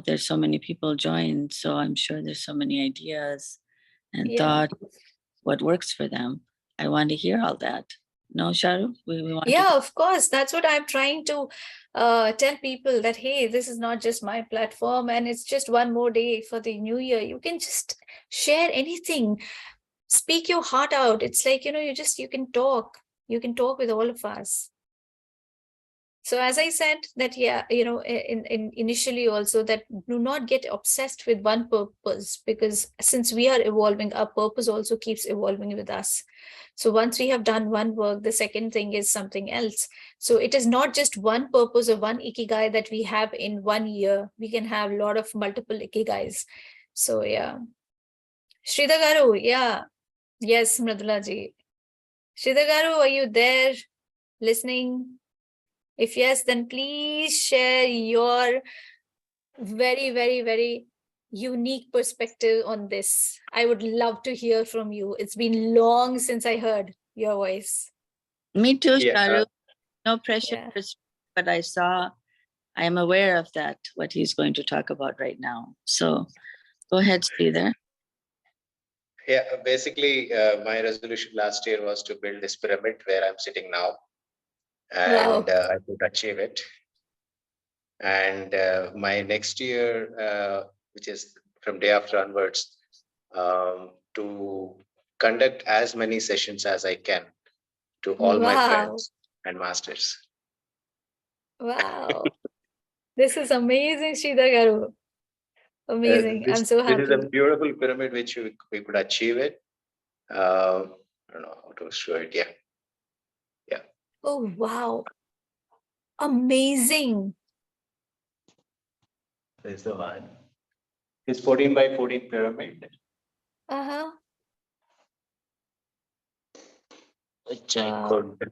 E: there's so many people join, so I'm sure there's so many ideas and thought what works for them. I want to hear all that. No, Sharoo? We want
A: Yeah, of course. That's what I'm trying to tell people, that, hey, this is not just my platform and it's just one more day for the new year. You can just share anything. Speak your heart out. It's like, you can talk. You can talk with all of us. So as I said that, in initially also, that do not get obsessed with one purpose, because since we are evolving, our purpose also keeps evolving with us. So once we have done one work, the second thing is something else. So it is not just one purpose or one Ikigai that we have in 1 year. We can have a lot of multiple Ikigais. So yeah. Sridhar Garu, yeah. Yes, Mridula ji. Sridhar Garu, are you there listening? If yes, then please share your very, very, very unique perspective on this. I would love to hear from you. It's been long since I heard your voice.
E: Me too,
F: Yeah,
E: Sharoo. No pressure,
A: Yeah.
E: but I am aware of that, what he's going to talk about right now. So go ahead, Sridhar.
F: Yeah, basically, my resolution last year was to build this pyramid where I'm sitting now, and I could achieve it. And my next year, which is from day after onwards, to conduct as many sessions as I can to all my friends and masters.
A: Wow. This is amazing, Sridhar Garu. Amazing. I'm so happy.
F: This is a beautiful pyramid which we could achieve it. I don't know how to show it. Yeah.
A: Oh, wow. Amazing.
F: There's the one. It's 14 by 14 pyramid.
A: Uh-huh.
F: Which I could.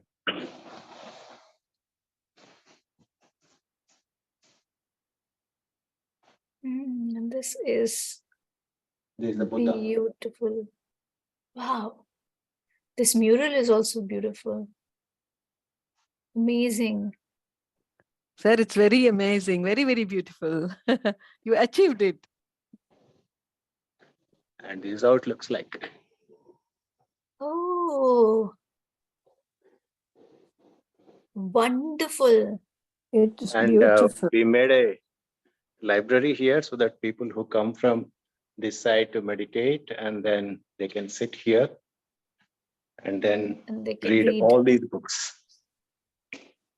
A: And this is
F: The Buddha.
A: beautiful. Wow. This mural is also beautiful. Amazing.
D: Sir, it's very amazing, very, very beautiful. You achieved it.
F: And this is how it looks like.
A: Oh, wonderful.
B: It is
F: And
B: beautiful.
F: we made a library here so that people who come from this side to meditate, and then they can sit here and then
A: And they can
F: read all these books.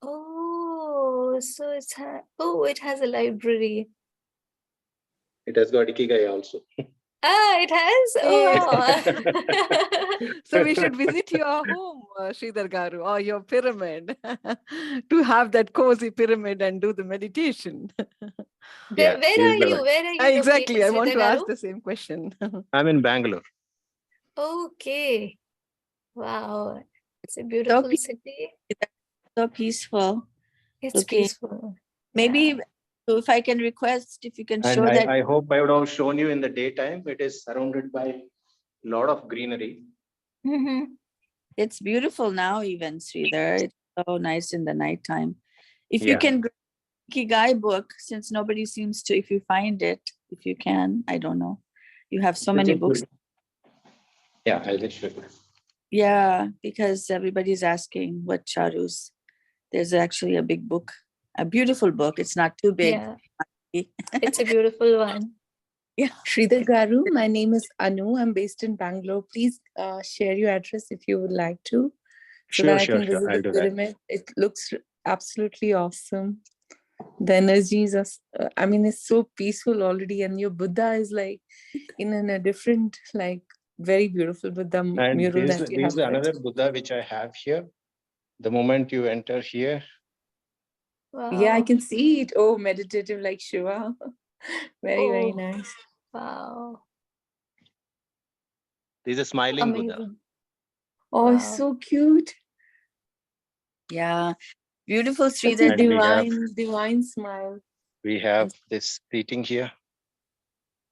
A: Oh, so it has a library.
F: It has got Ikigai also.
A: It has. Oh.
D: So we should visit your home, Sridhar Garu, or your pyramid to have that cozy pyramid and do the meditation.
F: Yeah,
A: Where are you? Where are you?
D: Exactly. I want to
A: Sridhar
D: ask
A: Garu?
D: the same question.
F: I'm in Bangalore.
A: Okay. Wow. It's a beautiful city.
E: So peaceful.
A: It's peaceful.
E: Maybe
A: Yeah.
E: if I can request, if you can
F: And
E: show that.
F: I hope I would have shown you in the daytime. It is surrounded by a lot of greenery.
E: It's beautiful now, even, Sridhar. It's so nice in the nighttime. If you
F: Yeah.
E: can, Ikigai book, since nobody seems to, if you find it, if you can, I don't know. You have so many books.
F: Yeah, I'll just show you.
E: Yeah, because everybody's asking what Sharu's There's actually a big book, a beautiful book. It's not too big.
A: Yeah, it's a beautiful one.
E: Yeah.
G: Sridhar Garu, my name is Anu. I'm based in Bangalore. Please share your address if you would like to, so that I can visit
F: I'll
G: the
F: do that.
G: pyramid. It looks absolutely awesome. The energies are, I mean, it's so peaceful already, and your Buddha is like in a different, like very beautiful Buddha
F: And
G: mural
F: this
G: that you
F: is
G: have.
F: another Buddha which I have here. The moment you enter here,
A: Wow.
G: Yeah, I can see it. Oh, meditative like Shiva. Very
A: Oh.
G: nice.
A: Wow.
F: this is a smiling Buddha.
A: Amazing.
G: Oh,
A: Wow.
G: so cute.
E: Yeah. Beautiful,
G: Such a
E: Sridhar.
F: And
G: divine smile.
F: we have this seating here.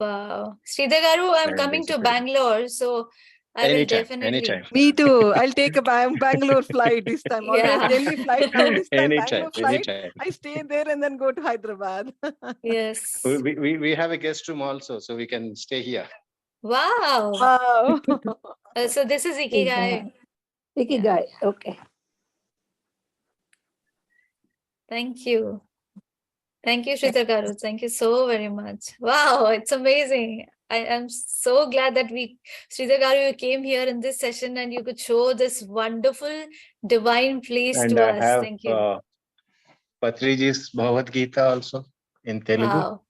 A: Wow. Sridhar Garu, I'm
F: And
A: coming
F: this
A: to
F: is very-
A: Bangalore, so I will
F: Anytime,
A: definitely.
F: anytime.
D: Me too. I'll take a Bangalore flight this time. Always
A: Yeah.
D: Delhi flight. Now this time
F: Anytime,
D: Bangalore flight.
F: anytime.
D: I stay there and then go to Hyderabad.
A: Yes.
F: We have a guest room also, so we can stay here.
A: Wow.
D: Wow.
A: So this is Ikigai.
B: Ikigai. Okay.
A: Thank you. Thank you, Sridhar Garu. Thank you so very much. Wow, it's amazing. I am so glad that Sridhar Garu, you came here in this session and you could show this wonderful divine place
F: And
A: to
F: I
A: us.
F: have
A: Thank you.
F: Patriji's Bhagavad Gita also in Telugu,
A: Wow.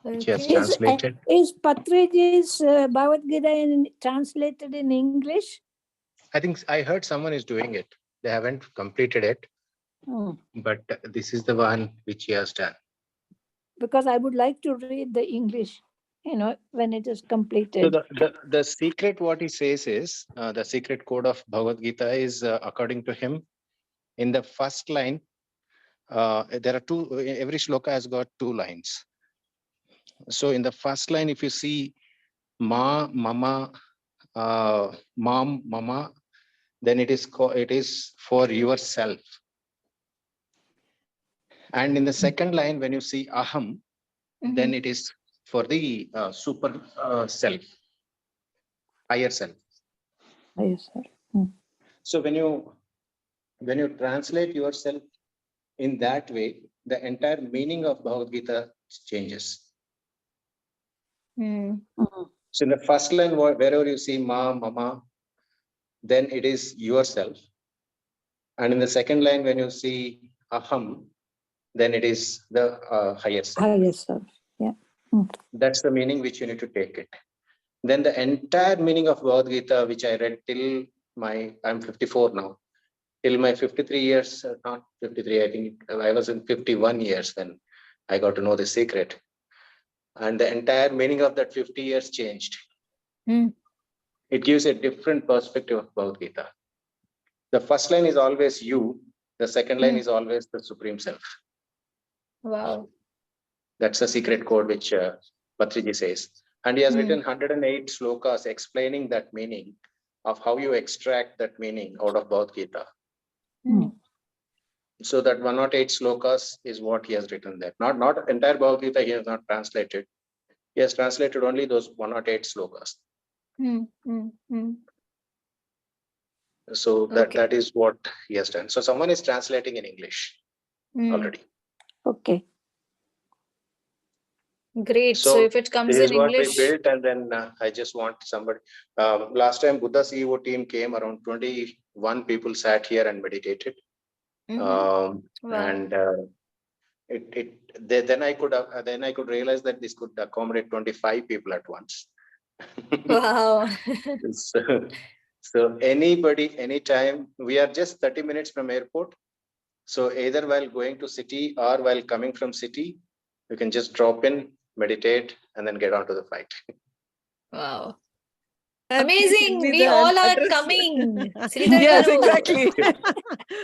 F: which he has
A: Okay.
F: translated.
B: Is Patriji's Bhagavad Gita translated in English?
F: I think I heard someone is doing it. They haven't completed it,
B: Hmm.
F: but this is the one which he has done.
B: Because I would like to read the English, when it is
F: So
B: completed.
F: the secret, what he says is, the secret code of Bhagavad Gita is, according to him, in the first line, there are two, every shloka has got two lines. So in the first line, if you see ma, mama, mom, mama, then it is for yourself. And in the second line, when you see aham, then it is for the super self, higher self.
B: Yes, sir.
F: So when you translate yourself in that way, the entire meaning of Bhagavad Gita changes.
A: Hmm.
F: So in the first line, wherever you see ma, mama, then it is yourself. And in the second line, when you see aham, then it is the higher self.
B: Higher self. Yeah.
F: That's the meaning which you need to take it. Then the entire meaning of Bhagavad Gita, which I read till I'm 54 now, till my 53 years, not 53, I think I was in 51 years when I got to know the secret. And the entire meaning of that 50 years changed. It gives a different perspective of Bhagavad Gita. The first line is always you. The second line is always the Supreme Self.
A: Wow.
F: That's the secret code which Patriji says. And he has written 108 slokas explaining that meaning of how you extract that meaning out of Bhagavad Gita. So that 108 slokas is what he has written there. Not entire Bhagavad Gita he has not translated. He has translated only those 108 slokas. So that is what he has done. So someone is translating in English already.
B: Okay.
A: Great. So if it comes
F: this
A: in
F: is what
A: English.
F: we built, and then I just want somebody. Last time Buddha CEO team came, around 21 people sat here and meditated.
A: Wow.
F: And then I could realize that this could accommodate 25 people at once.
A: Wow.
F: So anybody, anytime, we are just 30 minutes from airport. So either while going to city or while coming from city, you can just drop in, meditate, and then get onto the flight.
A: Wow.
D: And
A: amazing.
D: please
A: We
D: send
A: all
D: the
A: are
D: address.
A: coming. Sridhar
D: Yes,
A: Garu.
D: exactly.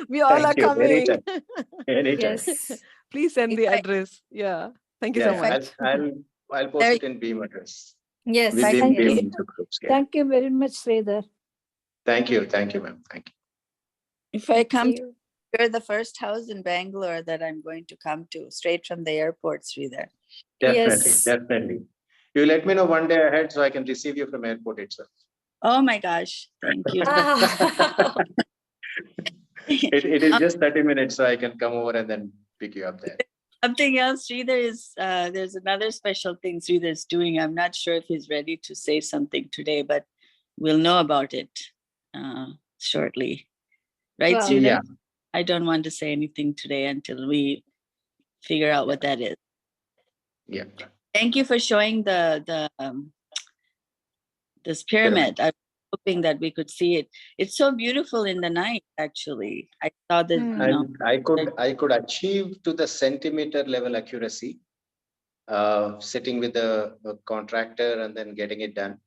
D: We all
F: Thank
D: are
F: you.
D: coming.
F: Anytime. Anytime.
A: Yes.
D: Please send
E: If
D: the
E: I-
D: address. Yeah. Thank you so
F: Yeah,
D: much.
F: I'll post it in Beam address.
A: Yes.
F: Within
B: Thank
F: Beam
B: you.
F: groups. Yeah.
B: Thank you very much, Sridhar.
F: Thank you, ma'am. Thank you.
E: If I come
A: Thank
E: to,
A: you.
E: you're the first house in Bangalore that I'm going to come to, straight from the airport, Sridhar.
F: Definitely,
A: Yes.
F: definitely. You let me know one day ahead so I can receive you from airport itself.
E: Oh my gosh, thank you.
A: Ah.
F: It is just 30 minutes, so I can come over and then pick you up there.
E: Something else, Sridhar is, there's another special thing Sridhar is doing. I'm not sure if he's ready to say something today, but we'll know about it shortly. Right,
A: Wow.
E: Sridhar?
F: Yeah.
E: I don't want to say anything today until we figure out what that is.
F: Yeah.
E: Thank you for showing this pyramid. I'm hoping that we could see it. It's so beautiful in the night, actually. I saw that, you know.
F: And I could achieve to the centimeter level accuracy, sitting with a contractor and then getting it done.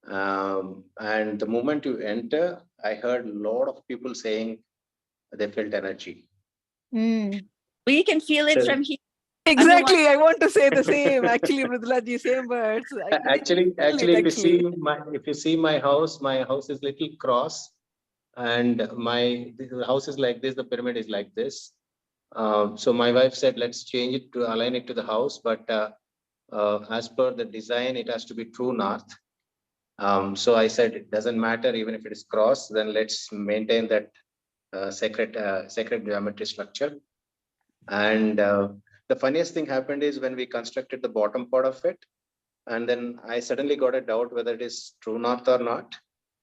F: And the moment you enter, I heard a lot of people saying they felt energy.
E: We can feel it from here.
D: Exactly. I want to say the same. Actually, Mridulaji, same words.
F: Actually, if you see my house is little cross, and the house is like this. The pyramid is like this. So my wife said, let's change it to align it to the house. But as per the design, it has to be true north. So I said, it doesn't matter even if it is cross. Then let's maintain that sacred geometry structure. And the funniest thing happened is when we constructed the bottom part of it, and then I suddenly got a doubt whether it is true north or not.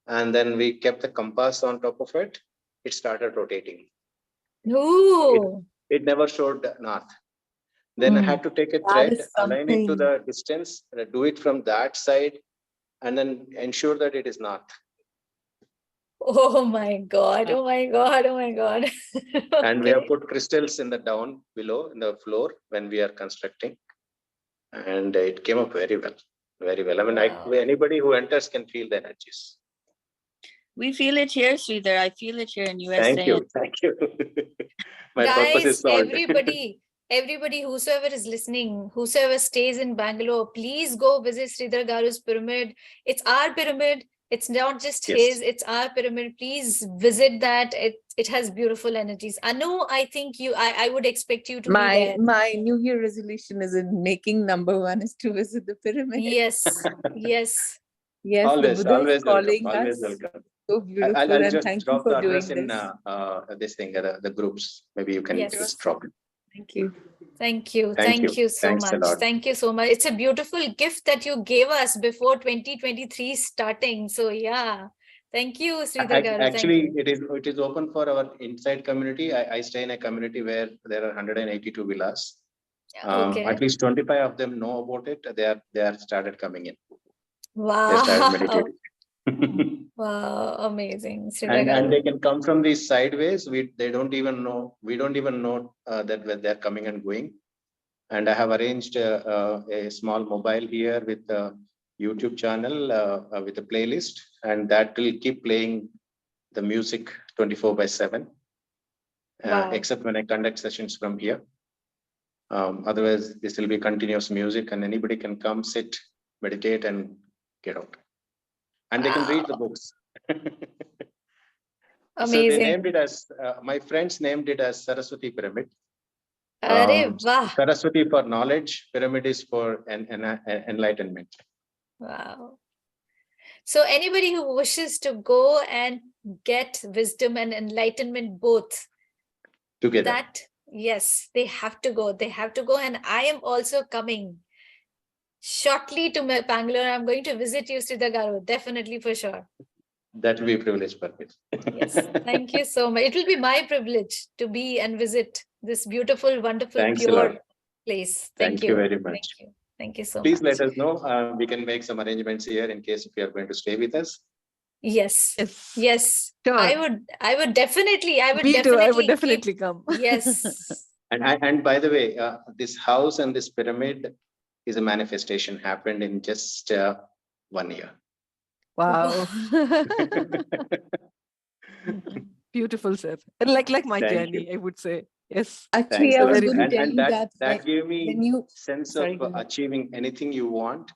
F: And then we kept the compass on top of it. It started rotating.
A: Ooh.
F: It never showed north. Then I had to take a thread, align it to the distance, do it from that side, and then ensure that it is north.
A: Oh my God. Oh my God. Oh my God.
F: And we have put crystals in the down below in the floor when we are constructing. And it came up very well. Very well. I mean,
A: Wow.
F: anybody who enters can feel the energies.
E: We feel it here, Sridhar. I feel it here in USA.
F: Thank you. Thank you. My purpose is
A: Guys,
F: solved.
A: everybody, whosoever is listening, whosoever stays in Bangalore, please go visit Sridhar Garu's pyramid. It's our pyramid. It's not just his, it's our pyramid. Please visit that. It has beautiful energies. Anu, I think I would expect you to be there.
G: My New Year resolution is in making #1 is to visit the pyramid.
A: Yes, yes.
G: Yes,
F: Always,
G: the Buddha
F: always
G: is calling
F: welcome.
G: us.
F: Always welcome.
G: So beautiful,
F: I'll
G: and
F: just
G: thank you
F: drop
G: for
F: the
G: doing
F: address in
G: this.
F: this thing, the groups. Maybe you can
A: Yes.
F: just drop it.
G: Thank you.
A: Thank you.
F: Thank
A: Thank
F: you.
A: you so
F: Thanks a
A: much.
F: lot.
A: Thank you so much. It's a beautiful gift that you gave us before 2023 starting. So yeah, thank you, Sridhar Garu.
F: Actually, it is open for our inside community. I stay in a community where there are 182 villas.
A: Okay.
F: At least 25 of them know about it. They are started coming in.
A: Wow.
F: They started meditating.
A: Wow, amazing. Sridhar
F: and
A: Garu.
F: they can come from these sideways. We don't even know that they're coming and going. And I have arranged a small mobile here with a YouTube channel with a playlist, and that will keep playing the music 24/7,
A: Wow.
F: except when I conduct sessions from here. Otherwise, this will be continuous music, and anybody can come, sit, meditate, and get out. And they can read the books. So they named it as, my friends named it as Saraswati Pyramid. Saraswati for knowledge, pyramid is for enlightenment.
A: Wow. So anybody who wishes to go and get wisdom and enlightenment both
F: together,
A: yes, they have to go. They have to go. And I am also coming shortly to Bangalore. I'm going to visit you, Sridhar Garu, definitely, for sure.
F: That will be a privilege, Parvez.
A: Yes, thank you so much. It will be my privilege to be and visit this beautiful, wonderful, pure place.
F: Thank you very much.
A: Thank you. Thank you so much.
F: Please let us know. We can make some arrangements here in case if you are going to stay with us.
A: Yes.
D: Yes.
A: Yes.
D: Sure.
A: I would definitely.
D: Me too. I would definitely come.
A: Yes.
F: And by the way, this house and this pyramid is a manifestation happened in just 1 year.
D: Wow. Beautiful, sir. Like my journey, I would say. Yes.
G: Actually, I was going to tell you
F: that gave me sense of achieving anything you want,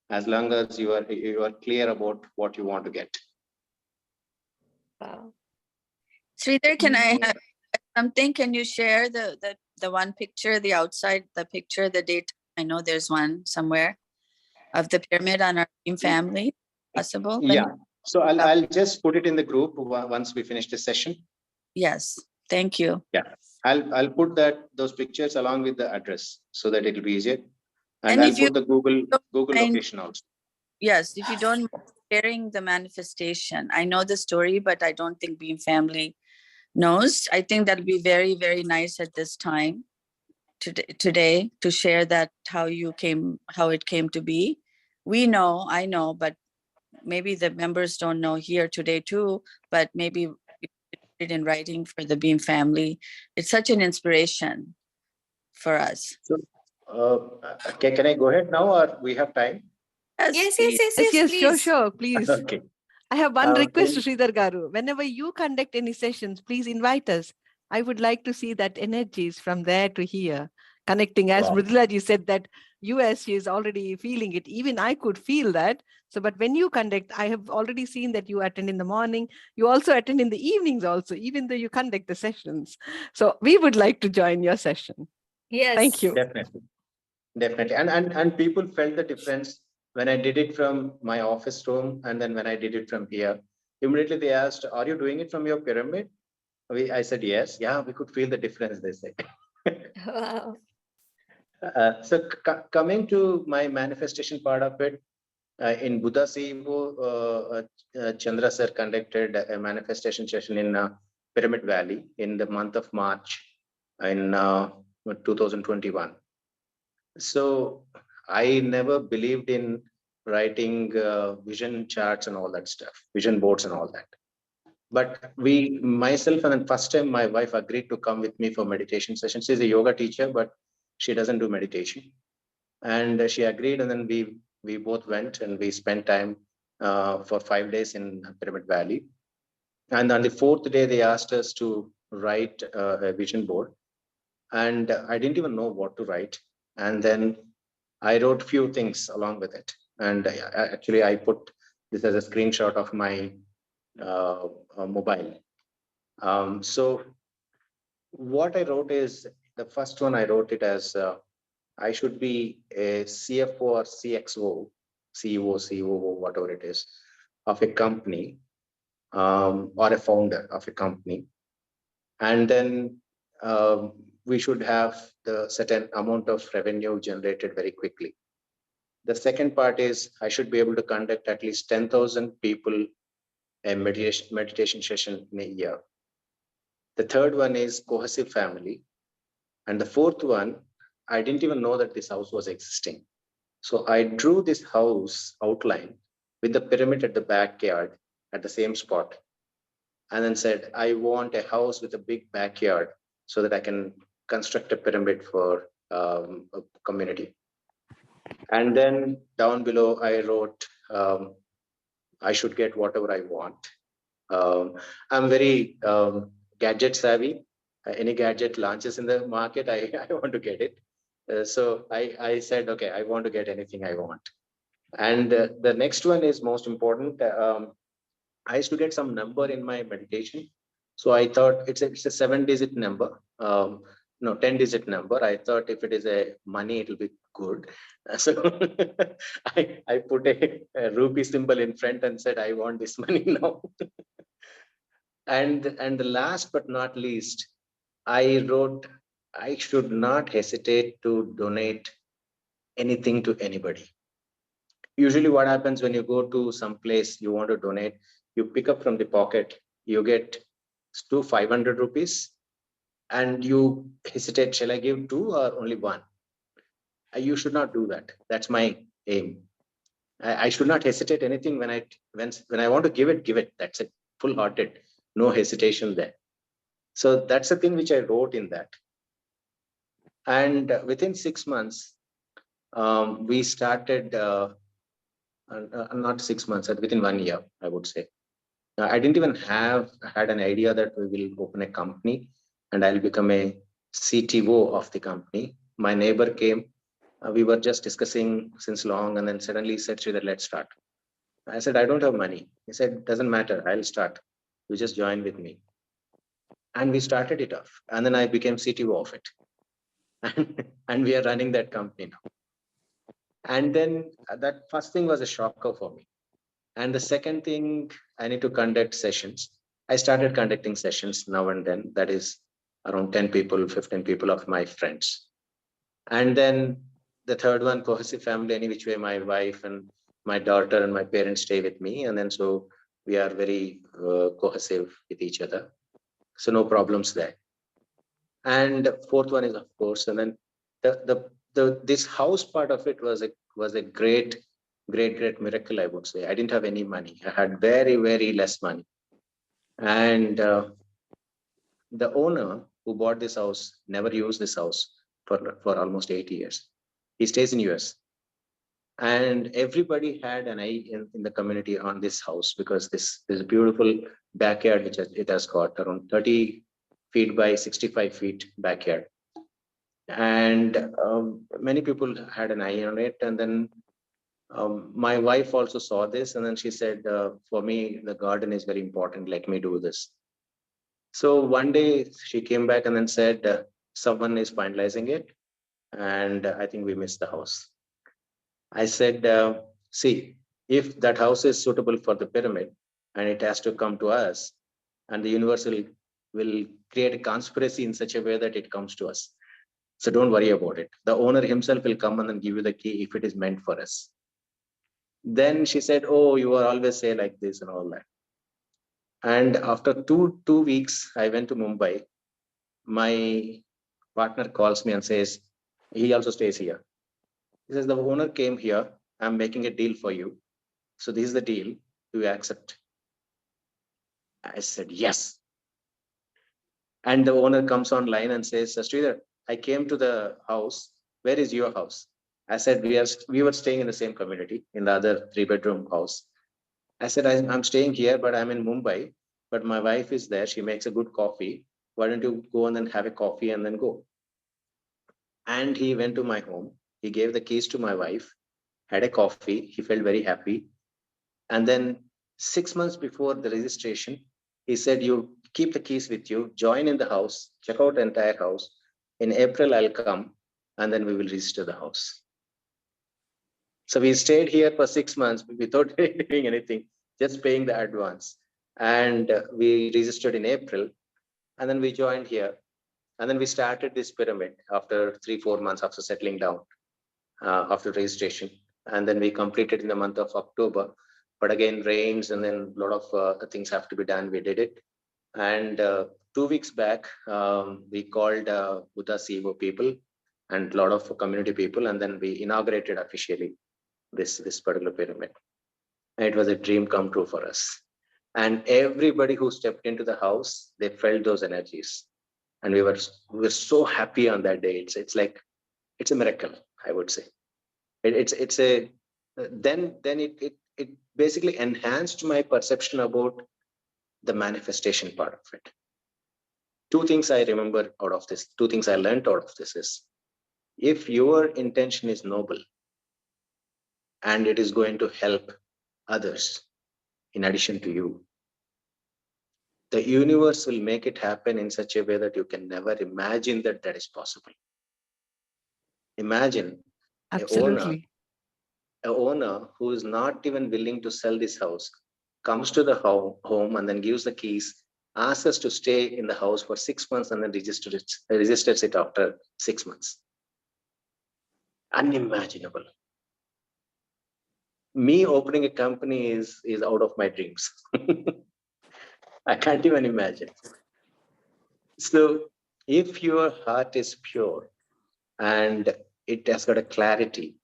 F: as long as you are clear about what you want to get.
A: Wow.
E: Sridhar, can I have something? Can you share the one picture, the outside, the picture, the date? I know there's one somewhere of the pyramid on our team family. Possible?
F: Yeah. So I'll just put it in the group once we finish the session.
E: Yes. Thank you.
F: Yeah. I'll put those pictures along with the address so that it'll be easier. And
E: And
F: I'll
E: if you
F: put the Google
E: mind,
F: location also.
E: yes, if you don't mind sharing the manifestation. I know the story, but I don't think Beam family knows. I think that'll be very, very nice at this time today to share that how it came to be. I know, but maybe the members don't know here today too, but maybe we put it in writing for the Beam family. It's such an inspiration for us.
F: So, can I go ahead now, or we have time?
A: Yes,
E: please.
D: Yes,
A: please.
D: sure, please.
F: Okay.
D: I have one request to
F: In-
D: Sridhar Garu. Whenever you conduct any sessions, please invite us. I would like to see that energies from there to here, connecting. As
F: Wow.
D: Mridulaji said that US, she is already feeling it. Even I could feel that. So, but when you conduct, I have already seen that you attend in the morning. You also attend in the evenings also, even though you conduct the sessions. So we would like to join your session.
A: Yes.
D: Thank you.
F: Definitely. And people felt the difference when I did it from my office room and then when I did it from here. Immediately they asked, "Are you doing it from your pyramid?" I said, "Yes." "Yeah, we could feel the difference," they said.
A: Wow.
F: So coming to my manifestation part of it, in Buddha CEO, Chandra sir conducted a manifestation session in Pyramid Valley in the month of March in 2021. So I never believed in writing vision charts and all that stuff, vision boards and all that. But myself, and then first time my wife agreed to come with me for meditation session. She's a yoga teacher, but she doesn't do meditation. And she agreed, and then we both went and we spent time for 5 days in Pyramid Valley. And on the fourth day, they asked us to write a vision board, and I didn't even know what to write. And then I wrote few things along with it, and actually I put this as a screenshot of my mobile. So what I wrote is, the first one I wrote it as I should be a CFO or CXO, CEO, COO, whatever it is, of a company, or a founder of a company. And then we should have the certain amount of revenue generated very quickly. The second part is I should be able to conduct at least 10,000 people a meditation session in a year. The third one is cohesive family. And the fourth one, I didn't even know that this house was existing. So I drew this house outline with the pyramid at the backyard at the same spot. And then said, I want a house with a big backyard so that I can construct a pyramid for a community. And then down below, I wrote, I should get whatever I want. I'm very gadget savvy. Any gadget launches in the market, I want to get it. So I said, okay, I want to get anything I want. And the next one is most important. I used to get some number in my meditation. So I thought it's a 7-digit number. No, 10-digit number. I thought if it is a money, it'll be good. So I put a rupee symbol in front and said, I want this money now. And the last but not least, I wrote, I should not hesitate to donate anything to anybody. Usually what happens when you go to some place you want to donate, you pick up from the pocket, you get 500 rupees, and you hesitate, shall I give 2 or only 1? You should not do that. That's my aim. I should not hesitate anything when I want to give it. That's it, full hearted, no hesitation there. So that's the thing which I wrote in that. And within 6 months, we started, not 6 months, within 1 year, I would say. I didn't even had an idea that we will open a company and I'll become a CTO of the company. My neighbor came, we were just discussing since long, and then suddenly he said, Sridhar, let's start. I said, I don't have money. He said, doesn't matter, I'll start. You just join with me. And we started it off. And then I became CTO of it. And we are running that company now. And then that first thing was a shocker for me. And the second thing, I need to conduct sessions. I started conducting sessions now and then. That is around 10 people, 15 people of my friends. And then the third one, cohesive family, any which way, my wife and my daughter and my parents stay with me. And then so we are very cohesive with each other. So no problems there. And fourth one is, of course, and then this house part of it was a great miracle, I would say. I didn't have any money. I had very less money. And the owner who bought this house never used this house for almost 8 years. He stays in US. And everybody had an eye in the community on this house, because this beautiful backyard, which it has got around 30 feet by 65 feet backyard. And many people had an eye on it. And then my wife also saw this, and then she said, for me, the garden is very important. Let me do this. So one day she came back and then said, someone is finalizing it, and I think we missed the house. I said, see, if that house is suitable for the pyramid and it has to come to us, and the universe will create a conspiracy in such a way that it comes to us. So don't worry about it. The owner himself will come and then give you the key if it is meant for us. Then she said, oh, you are always say like this and all that. And after two weeks, I went to Mumbai. My partner calls me and says, he also stays here. He says, the owner came here. I'm making a deal for you. So this is the deal. Do you accept? I said, yes. And the owner comes online and says, Sridhar, I came to the house. Where is your house? I said, we were staying in the same community in the other 3-bedroom house. I said, I'm staying here, but I'm in Mumbai. But my wife is there. She makes a good coffee. Why don't you go and then have a coffee and then go? And he went to my home. He gave the keys to my wife, had a coffee. He felt very happy. And then 6 months before the registration, he said, you keep the keys with you, join in the house, check out the entire house. In April, I'll come, and then we will register the house. So we stayed here for 6 months without doing anything, just paying the advance. And we registered in April, and then we joined here. And then we started this pyramid after 3-4 months after settling down, after registration. And then we completed in the month of October. But again, rains and then a lot of things have to be done. We did it. And 2 weeks back, we called Buddha CEO people and a lot of community people. And then we inaugurated officially this particular pyramid. And it was a dream come true for us. And everybody who stepped into the house, they felt those energies. And we were so happy on that day. It's like, it's a miracle, I would say. It's a, then it basically enhanced my perception about the manifestation part of it. 2 things I remember out of this, 2 things I learned out of this is, if your intention is noble and it is going to help others in addition to you, the universe will make it happen in such a way that you can never imagine that is possible. Imagine
D: Absolutely.
F: an owner who is not even willing to sell this house comes to the home and then gives the keys, asks us to stay in the house for 6 months and then registers it after 6 months. Unimaginable. Me opening a company is out of my dreams. I can't even imagine. So if your heart is pure and it has got a clarity,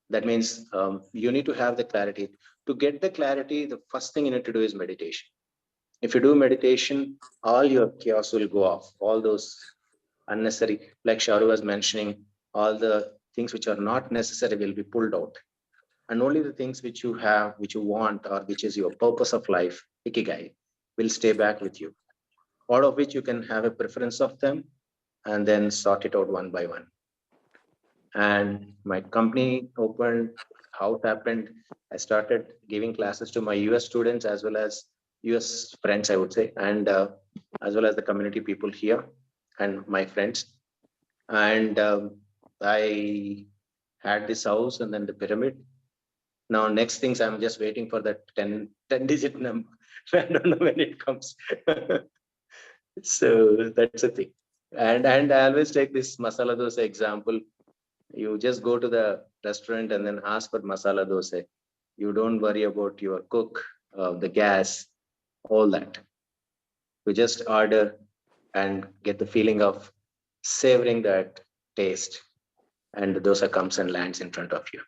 F: that means you need to have the clarity. To get the clarity, the first thing you need to do is meditation. If you do meditation, all your chaos will go off. All those unnecessary, like Sharoo was mentioning, all the things which are not necessary will be pulled out. And only the things which you have, which you want, or which is your purpose of life, Ikigai, will stay back with you. All of which you can have a preference of them and then sort it out one by one. And my company opened, how it happened, I started giving classes to my US students as well as US friends, I would say, and as well as the community people here and my friends. And I had this house and then the pyramid. Now, next things, I'm just waiting for that 10 digit number. I don't know when it comes. So that's the thing. And I always take this masala dosa example. You just go to the restaurant and then ask for masala dosa. You don't worry about your cook, the gas, all that. You just order and get the feeling of savoring that taste, and the dosa comes and lands in front of you.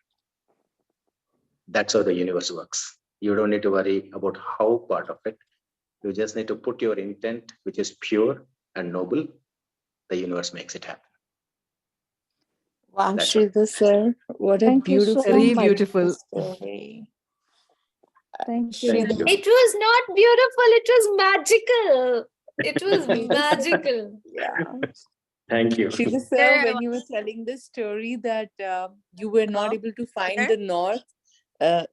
F: That's how the universe works. You don't need to worry about how part of it. You just need to put your intent, which is pure and noble. The universe makes it happen.
G: Wow,
F: That's all.
G: Sridhar sir, what a
B: Thank you so
G: beautiful,
D: Very
B: much.
D: beautiful.
G: story.
B: Thank you.
F: Thank you.
A: It was not beautiful, it was magical. It was magical.
G: Yeah.
F: Thank you.
G: Sridhar sir,
H: There,
G: when you were telling the story that you were not able to find
H: there.
G: the north,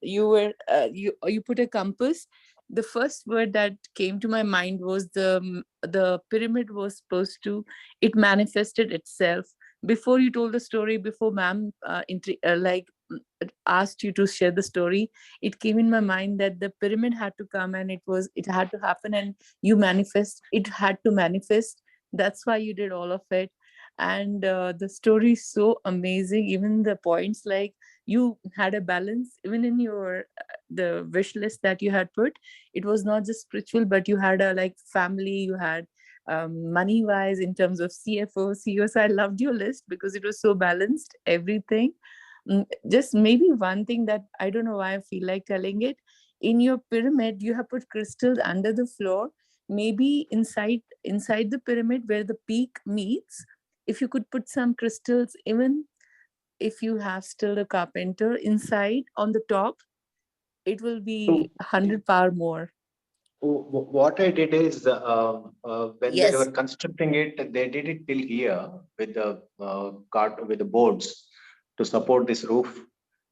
G: you put a compass. The first word that came to my mind was the pyramid was supposed to, it manifested itself. Before you told the story, before ma'am asked you to share the story, it came in my mind that the pyramid had to come and it had to happen, and it had to manifest. That's why you did all of it. And the story is so amazing. Even the points, like you had a balance even in your the wish list that you had put. It was not just spiritual, but you had a like family, you had money wise, in terms of CFO, CEO. So I loved your list because it was so balanced, everything. Just maybe one thing that I don't know why I feel like telling it. In your pyramid, you have put crystals under the floor. Maybe inside the pyramid where the peak meets, if you could put some crystals, even if you have still a carpenter inside on the top, it will be 100 power more.
F: What I did is when they were
G: Yes.
F: constructing it, they did it till here with the with the boards to support this roof,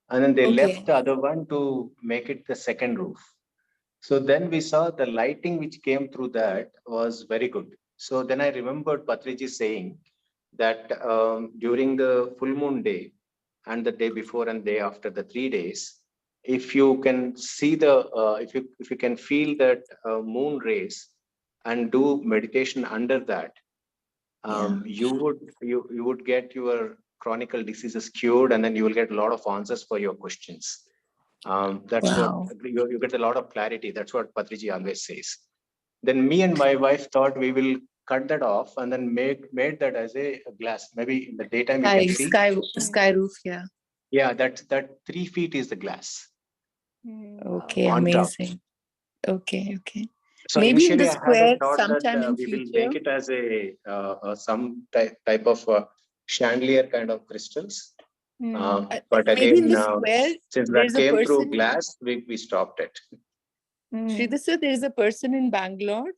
F: and then they left
G: Okay.
F: the other one to make it the second roof. So then we saw the lighting which came through that was very good. So then I remembered Patriji saying that during the full moon day and the day before and day after, the 3 days, if you can see if you can feel that moon rays and do meditation under that,
G: Yeah.
F: you would get your chronic diseases cured, and then you will get a lot of answers for your questions. That's what
G: Wow.
F: you get a lot of clarity. That's what Patriji always says. Then me and my wife thought we will cut that off and then made that as a glass. Maybe in the daytime you can see.
G: Sky roof. Yeah.
F: Yeah, that 3 feet is the glass
A: Wow.
G: Okay.
F: on top.
G: Amazing. Okay. Okay.
F: So
G: Maybe in the
F: initially I had a
G: square
F: thought that
G: sometime in
F: we will
G: future.
F: make it as some type of chandelier kind of crystals. But
G: Maybe in
F: again,
G: the square,
F: since that
G: there's a
F: came through
G: person.
F: glass, we stopped it.
G: Sridhar sir, there is a person in Bangalore.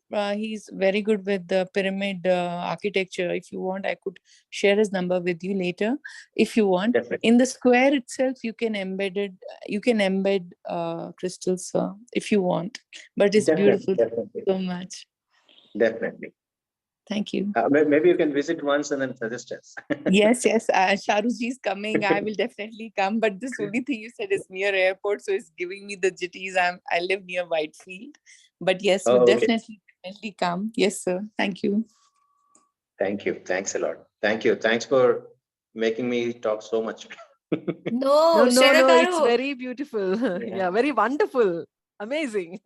G: He's very good with the pyramid architecture. If you want, I could share his number with you later. If you want,
F: Definitely.
G: in the square itself, you can embed crystals, if you want. But it's beautiful.
F: Definitely.
G: So much.
F: Definitely.
G: Thank you.
F: Maybe you can visit once and then suggest us.
G: Yes. Sharoo ji is coming. I will definitely come. But this only thing you said is near airport, so it's giving me the jitties. I live near Whitefield. But yes, we'll
F: Okay.
G: definitely come. Yes, sir. Thank you.
F: Thank you. Thanks a lot. Thank you. Thanks for making me talk so much.
A: No,
D: No, it's very beautiful.
F: Yeah.
D: Yeah, very wonderful. Amazing.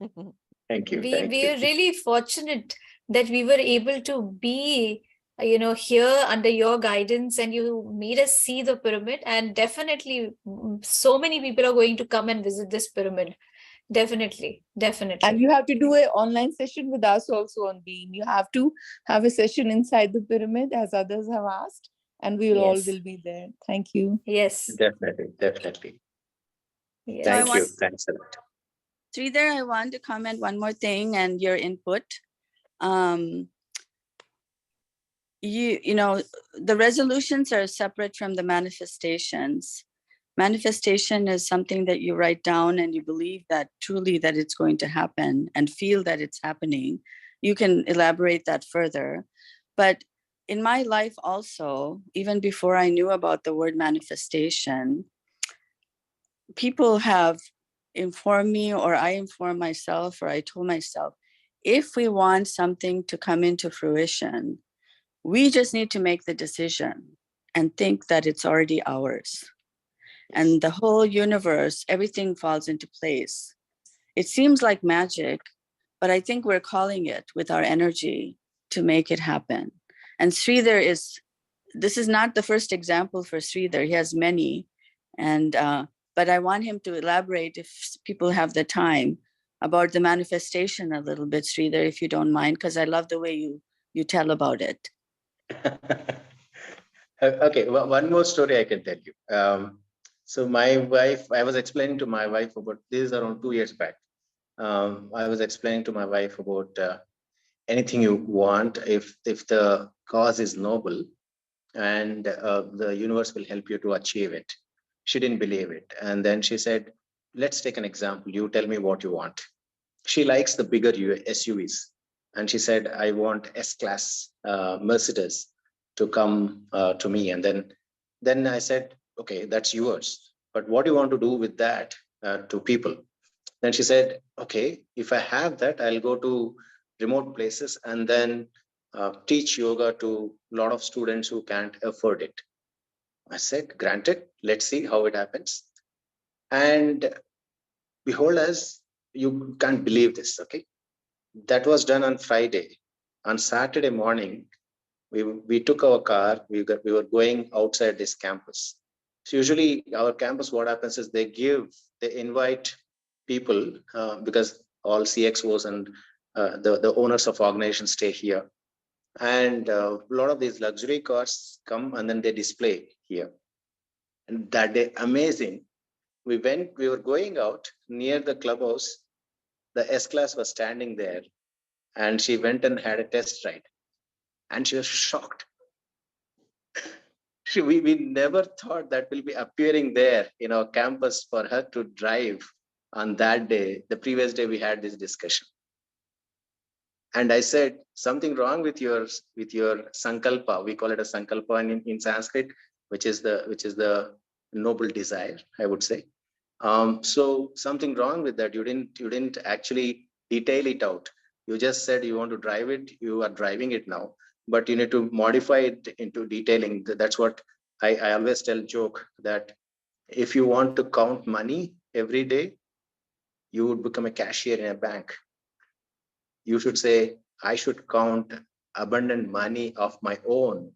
F: Thank you.
A: we
F: Thank
A: we
F: you.
A: are really fortunate that we were able to be here under your guidance, and you made us see the pyramid, and definitely so many people are going to come and visit this pyramid. Definitely.
G: And you have to do an online session with us also on Beam. You have to have a session inside the pyramid, as others have asked, and we all
A: Yes.
G: will be there. Thank you.
A: Yes.
F: Definitely.
A: Yes.
F: Thank you. Thanks a lot.
H: Sridhar, I want to comment one more thing and your input. The resolutions are separate from the manifestations. Manifestation is something that you write down and you believe that truly that it's going to happen and feel that it's happening. You can elaborate that further. But in my life also, even before I knew about the word manifestation, people have informed me, or I inform myself, or I told myself, if we want something to come into fruition, we just need to make the decision and think that it's already ours. And the whole universe, everything falls into place. It seems like magic, but I think we're calling it with our energy to make it happen. And Sridhar this is not the first example for Sridhar. He has many. And, but I want him to elaborate, if people have the time, about the manifestation a little bit, Sridhar, if you don't mind, because I love the way you tell about it.
F: Okay, well, one more story I can tell you. So my wife, I was explaining to my wife about this is around 2 years back. I was explaining to my wife about anything you want, if the cause is noble, and the universe will help you to achieve it. She didn't believe it, and then she said, "Let's take an example. You tell me what you want." She likes the bigger SUVs, and she said, "I want S-Class Mercedes to come to me." And then I said, "Okay, that's yours. But what do you want to do with that to people?" Then she said, "Okay, if I have that, I'll go to remote places and then teach yoga to a lot of students who can't afford it." I said, "Granted, let's see how it happens." And behold, as you can't believe this, okay? That was done on Friday. On Saturday morning, we took our car. We were going outside this campus. So usually our campus, what happens is they invite people because all CXOs and the owners of organizations stay here. And a lot of these luxury cars come and then they display here. And that day, amazing. We were going out near the clubhouse. The S-Class was standing there, and she went and had a test ride. And she was shocked. We never thought that will be appearing there in our campus for her to drive on that day. The previous day we had this discussion. And I said, something wrong with your sankalpa. We call it a sankalpa in Sanskrit, which is the noble desire, I would say. So something wrong with that. You didn't actually detail it out. You just said you want to drive it. You are driving it now, but you need to modify it into detailing. That's what I always tell joke, that if you want to count money every day, you would become a cashier in a bank. You should say, I should count abundant money of my own.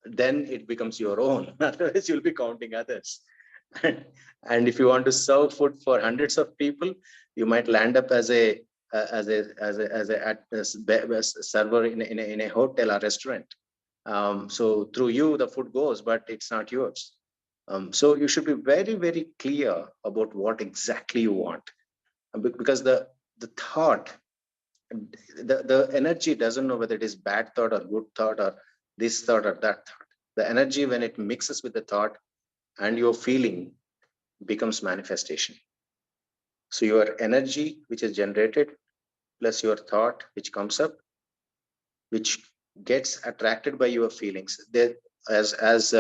F: Then it becomes your own. Otherwise, you'll be counting others. And if you want to serve food for hundreds of people, you might land up as a server in a hotel or restaurant. So through you, the food goes, but it's not yours. So you should be very, very clear about what exactly you want, because the thought, the energy doesn't know whether it is bad thought or good thought or this thought or that thought. The energy, when it mixes with the thought and your feeling, becomes manifestation. So your energy, which is generated, plus your thought, which comes up, which gets attracted by your feelings. As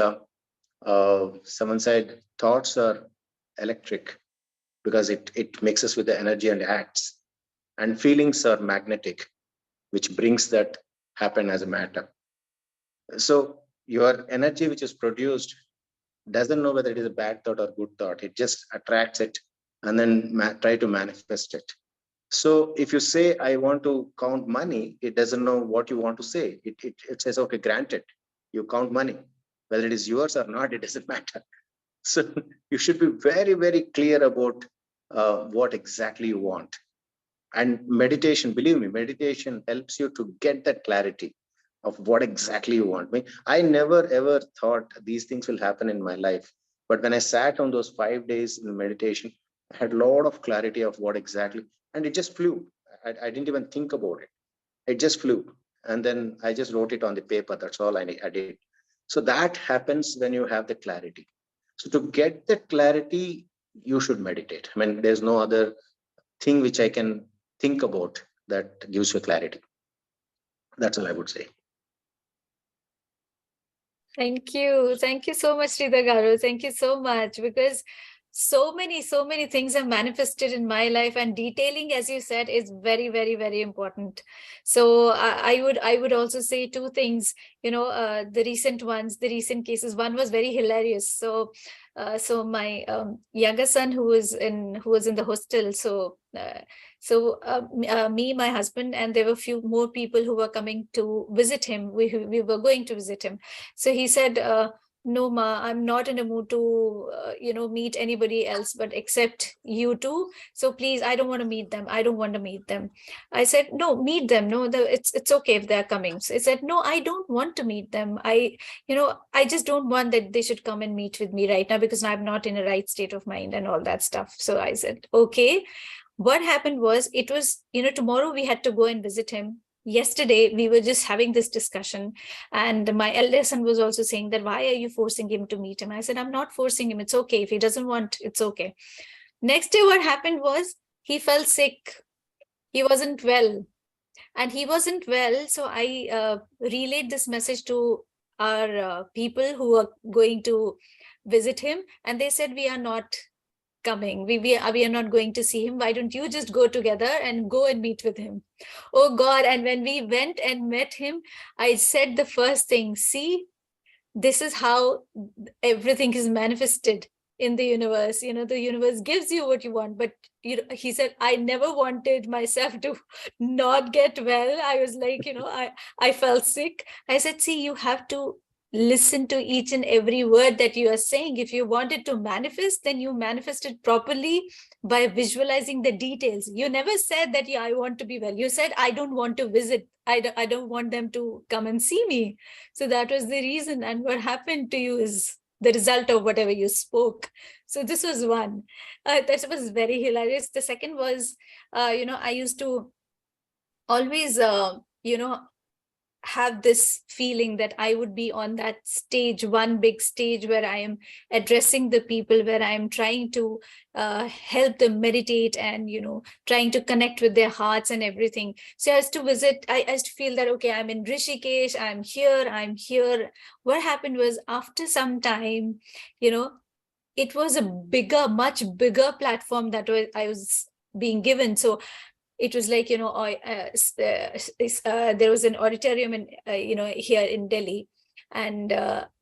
F: someone said, thoughts are electric because it mixes with the energy and acts. And feelings are magnetic, which brings that happen as a matter. So your energy, which is produced, doesn't know whether it is a bad thought or good thought. It just attracts it and then try to manifest it. So if you say, I want to count money, it doesn't know what you want to say. It says, okay, granted, you count money. Whether it is yours or not, it doesn't matter. So you should be very, very clear about what exactly you want. And meditation, believe me, meditation helps you to get that clarity of what exactly you want. I never ever thought these things will happen in my life. But when I sat on those 5 days in meditation, I had a lot of clarity of what exactly, and it just flew. I didn't even think about it. It just flew. And then I just wrote it on the paper. That's all I did. So that happens when you have the clarity. So to get that clarity, you should meditate. I mean, there's no other thing which I can think about that gives you clarity. That's all I would say.
A: Thank you. Thank you so much, Sridhar Garu. Thank you so much, because so many things have manifested in my life, and detailing, as you said, is very, very, very important. So I would also say two things, the recent ones, the recent cases. One was very hilarious. So my younger son who was in the hostel. Me, my husband, and there were a few more people who were coming to visit him. We were going to visit him. So he said, no, Ma, I'm not in a mood to, meet anybody else, but except you two. So please, I don't want to meet them. I don't want to meet them. I said, no, meet them. No, it's okay if they're coming. So he said, no, I don't want to meet them. I just don't want that they should come and meet with me right now because I'm not in a right state of mind and all that stuff. So I said, okay. What happened was, it was, tomorrow we had to go and visit him. Yesterday we were just having this discussion, and my eldest son was also saying that, why are you forcing him to meet him? I said, I'm not forcing him. It's okay. If he doesn't want, it's okay. Next day, what happened was, he fell sick. He wasn't well. And he wasn't well. So I relayed this message to our people who are going to visit him. And they said, we are not coming. We are not going to see him. Why don't you just go together and go and meet with him? Oh God. And when we went and met him, I said the first thing, see, this is how everything is manifested in the universe. The universe gives you what you want. But he said, I never wanted myself to not get well. I was like, I felt sick. I said, see, you have to listen to each and every word that you are saying. If you want it to manifest, then you manifest it properly by visualizing the details. You never said that, yeah, I want to be well. You said, I don't want to visit. I don't want them to come and see me. So that was the reason. And what happened to you is the result of whatever you spoke. So this was one. That was very hilarious. The second was, I used to always, have this feeling that I would be on that stage, one big stage where I am addressing the people, where I am trying to help them meditate and, trying to connect with their hearts and everything. So I used to visit, I used to feel that, okay, I'm in Rishikesh, I'm here. What happened was, after some time, it was a much bigger platform that I was being given. So it was like, there was an auditorium in, here in Delhi, and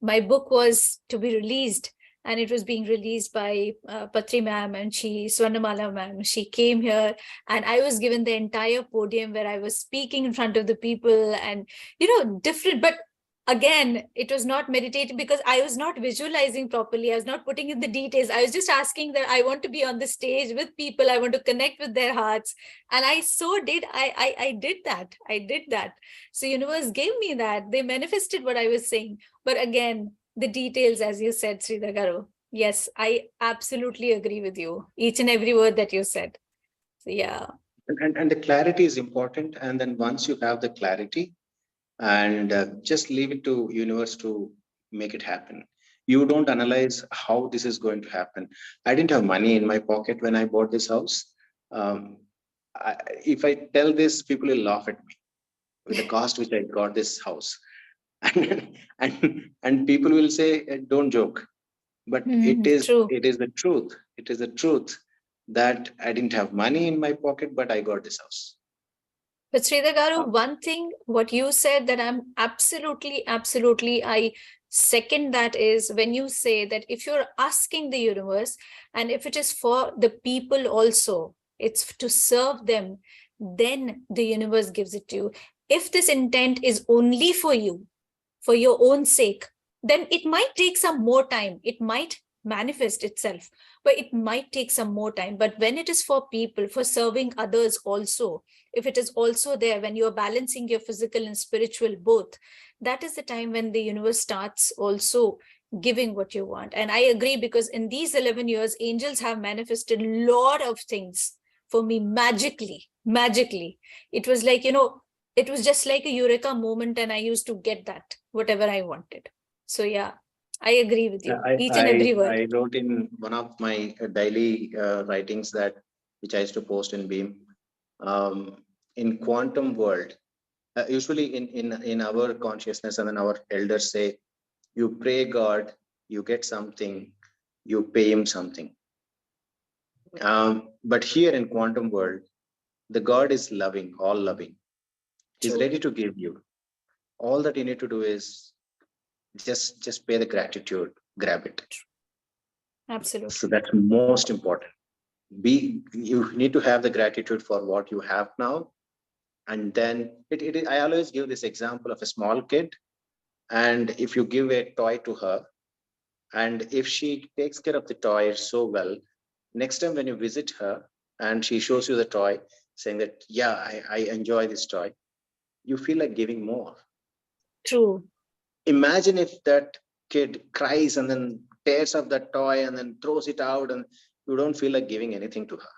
A: my book was to be released, and it was being released by Patri ma'am, and Swarnamala ma'am. She came here, and I was given the entire podium where I was speaking in front of the people, and, different, but again, it was not meditating because I was not visualizing properly. I was not putting in the details. I was just asking that I want to be on the stage with people. I want to connect with their hearts. And I so did. I did that. I did that. So universe gave me that. They manifested what I was saying. But again, the details, as you said, Sridhar Garu. Yes, I absolutely agree with you. Each and every word that you said. So yeah.
F: And the clarity is important. And then once you have the clarity, and just leave it to universe to make it happen. You don't analyze how this is going to happen. I didn't have money in my pocket when I bought this house. If I tell this, people will laugh at me with the cost which I got this house. And people will say, don't joke. But it is the truth. It is the truth that I didn't have money in my pocket, but I got this house.
A: But Sridhar Garu, one thing, what you said that I'm absolutely, I second that, is when you say that if you're asking the universe, and if it is for the people also, it's to serve them, then the universe gives it to you. If this intent is only for you, for your own sake, then it might take some more time. It might manifest itself, but it might take some more time. But when it is for people, for serving others also, if it is also there, when you're balancing your physical and spiritual both, that is the time when the universe starts also giving what you want. And I agree, because in these 11 years, angels have manifested a lot of things for me magically. It was like, it was just like a eureka moment, and I used to get that, whatever I wanted. So yeah, I agree with you. Each and every word.
F: I wrote in one of my daily writings that, which I used to post in Beam, in quantum world, usually in our consciousness, and then our elders say, You pray God, you get something, you pay him something. But here in quantum world, the God is loving, all loving. He's ready to give you. All that you need to do is just pay the gratitude, grab it.
A: Absolutely.
F: So that's most important. You need to have the gratitude for what you have now. And then I always give this example of a small kid. And if you give a toy to her, and if she takes care of the toy so well, next time when you visit her and she shows you the toy, saying that, yeah, I enjoy this toy, you feel like giving more.
A: True.
F: Imagine if that kid cries and then tears up that toy and then throws it out and you don't feel like giving anything to her.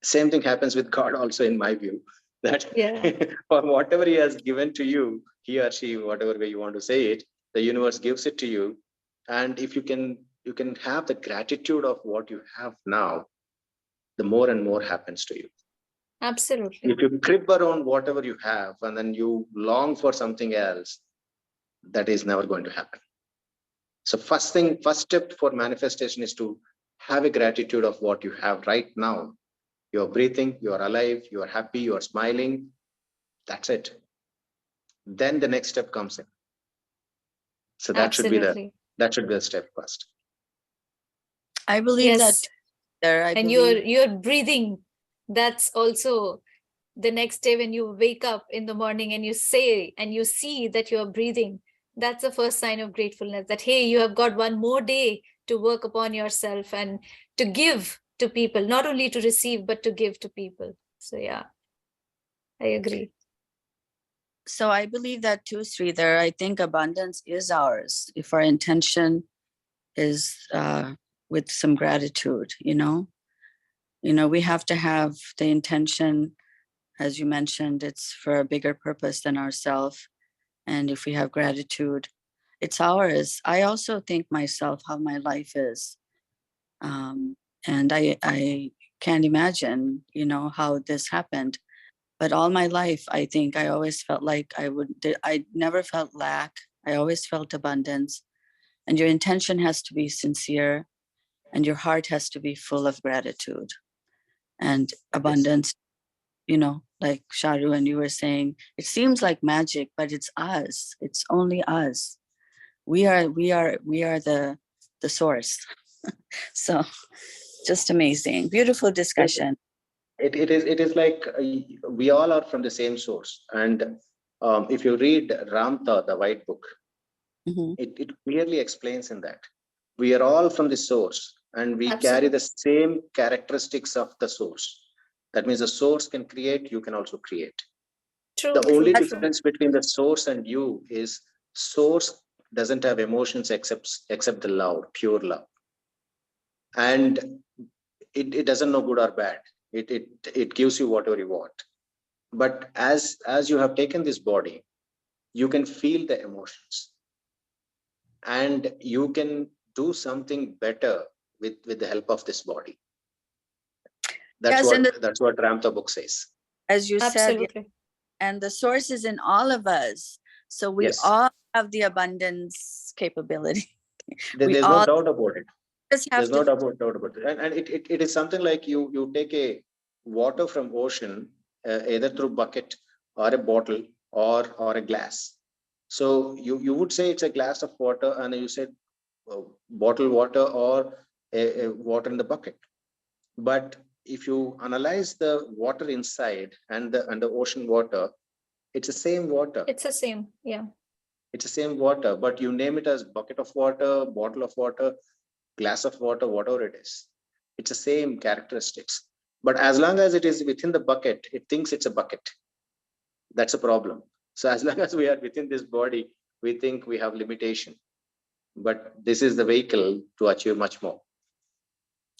F: Same thing happens with God also, in my view, that for whatever he has given to you, he or she, whatever way you want to say it, the universe gives it to you. And if you can have the gratitude of what you have now, the more and more happens to you.
A: Absolutely.
F: If you crib around whatever you have and then you long for something else, that is never going to happen. So first step for manifestation is to have a gratitude of what you have right now. You're breathing, you're alive, you're happy, you're smiling. That's it. Then the next step comes in. So that should be the step first.
H: I believe that there.
A: You're breathing. That's also the next day when you wake up in the morning and you say and you see that you're breathing. That's the first sign of gratefulness, that, hey, you have got one more day to work upon yourself and to give to people, not only to receive, but to give to people. So yeah, I agree.
H: So I believe that too, Sridhar. I think abundance is ours if our intention is with some gratitude, we have to have the intention, as you mentioned, it's for a bigger purpose than ourselves. And if we have gratitude, it's ours. I also think myself how my life is. And I can't imagine, how this happened. But all my life, I think I always felt like I never felt lack. I always felt abundance. And your intention has to be sincere and your heart has to be full of gratitude and abundance. Like Sharoo and you were saying, it seems like magic, but it's us. It's only us. We are the source. So just amazing. Beautiful discussion.
F: It is like we all are from the same source. And if you read Ramtha, the white book, it clearly explains in that we are all from the source and we carry the same characteristics of the source. That means the source can create, you can also create. The only difference between the source and you is source doesn't have emotions except the love, pure love. And it doesn't know good or bad. It gives you whatever you want. But as you have taken this body, you can feel the emotions and you can do something better with the help of this body. That's what Ramtha book says.
H: As you said, and the source is in all of us. So we all have the abundance capability.
F: There's no doubt about it. There's no doubt about it. And it is something like you take a water from ocean, either through bucket or a bottle or a glass. So you would say it's a glass of water, and you said bottled water or a water in the bucket. But if you analyze the water inside and the ocean water, it's the same water.
A: It's the same, yeah.
F: It's the same water, but you name it as bucket of water, bottle of water, glass of water, whatever it is. It's the same characteristics. But as long as it is within the bucket, it thinks it's a bucket. That's a problem. So as long as we are within this body, we think we have limitation. But this is the vehicle to achieve much more.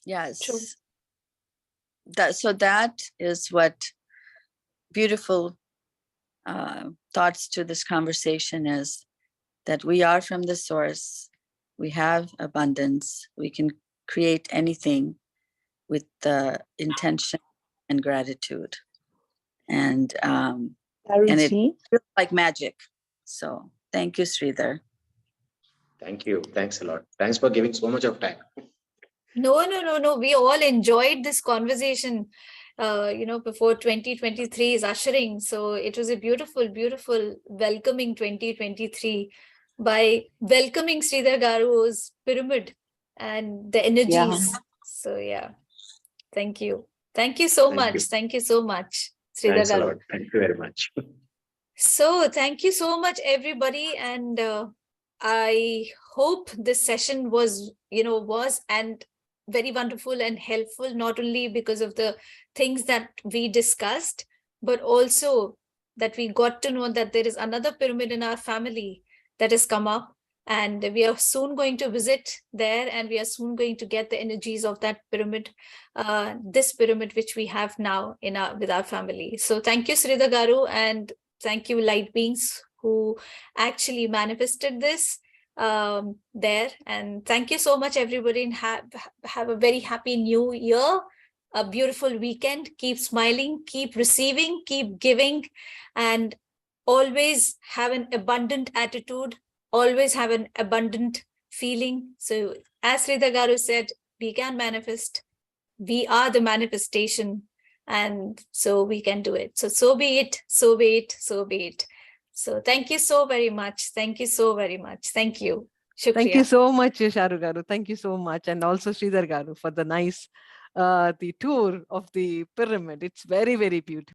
H: Yes. True. So that is what beautiful thoughts to this conversation is, that we are from the source. We have abundance. We can create anything with the intention and gratitude. And it feels like magic. So Thank you, Sridhar.
F: Thank you. Thanks a lot. Thanks for giving so much of time.
A: No. We all enjoyed this conversation, before 2023 is ushering. So it was a beautiful, beautiful welcoming 2023 by welcoming Sridhar Garu's pyramid and the energies. So yeah, thank you. Thank you so much. Thank you so much, Sridhar
F: Thanks a
A: Garu.
F: lot. Thank you very much.
A: So thank you so much, everybody. And I hope this session was and very wonderful and helpful, not only because of the things that we discussed, but also that we got to know that there is another pyramid in our family that has come up, and we are soon going to visit there, and we are soon going to get the energies of that pyramid, this pyramid which we have now with our family. So thank you, Sridhar Garu, and thank you, light beings, who actually manifested this there. And thank you so much, everybody, and have a very happy new year, a beautiful weekend. Keep smiling, keep receiving, keep giving, and always have an abundant attitude, always have an abundant feeling. So as Sridhar Garu said, we can manifest. We are the manifestation, and so we can do it. So be it, so be it, so be it. So thank you so very much. Thank you so very much. Thank you. Shukriya.
D: Thank you so much, Sharoo Garu. Thank you so much. And also Sridhar Garu for the nice the tour of the pyramid. It's very, very beautiful.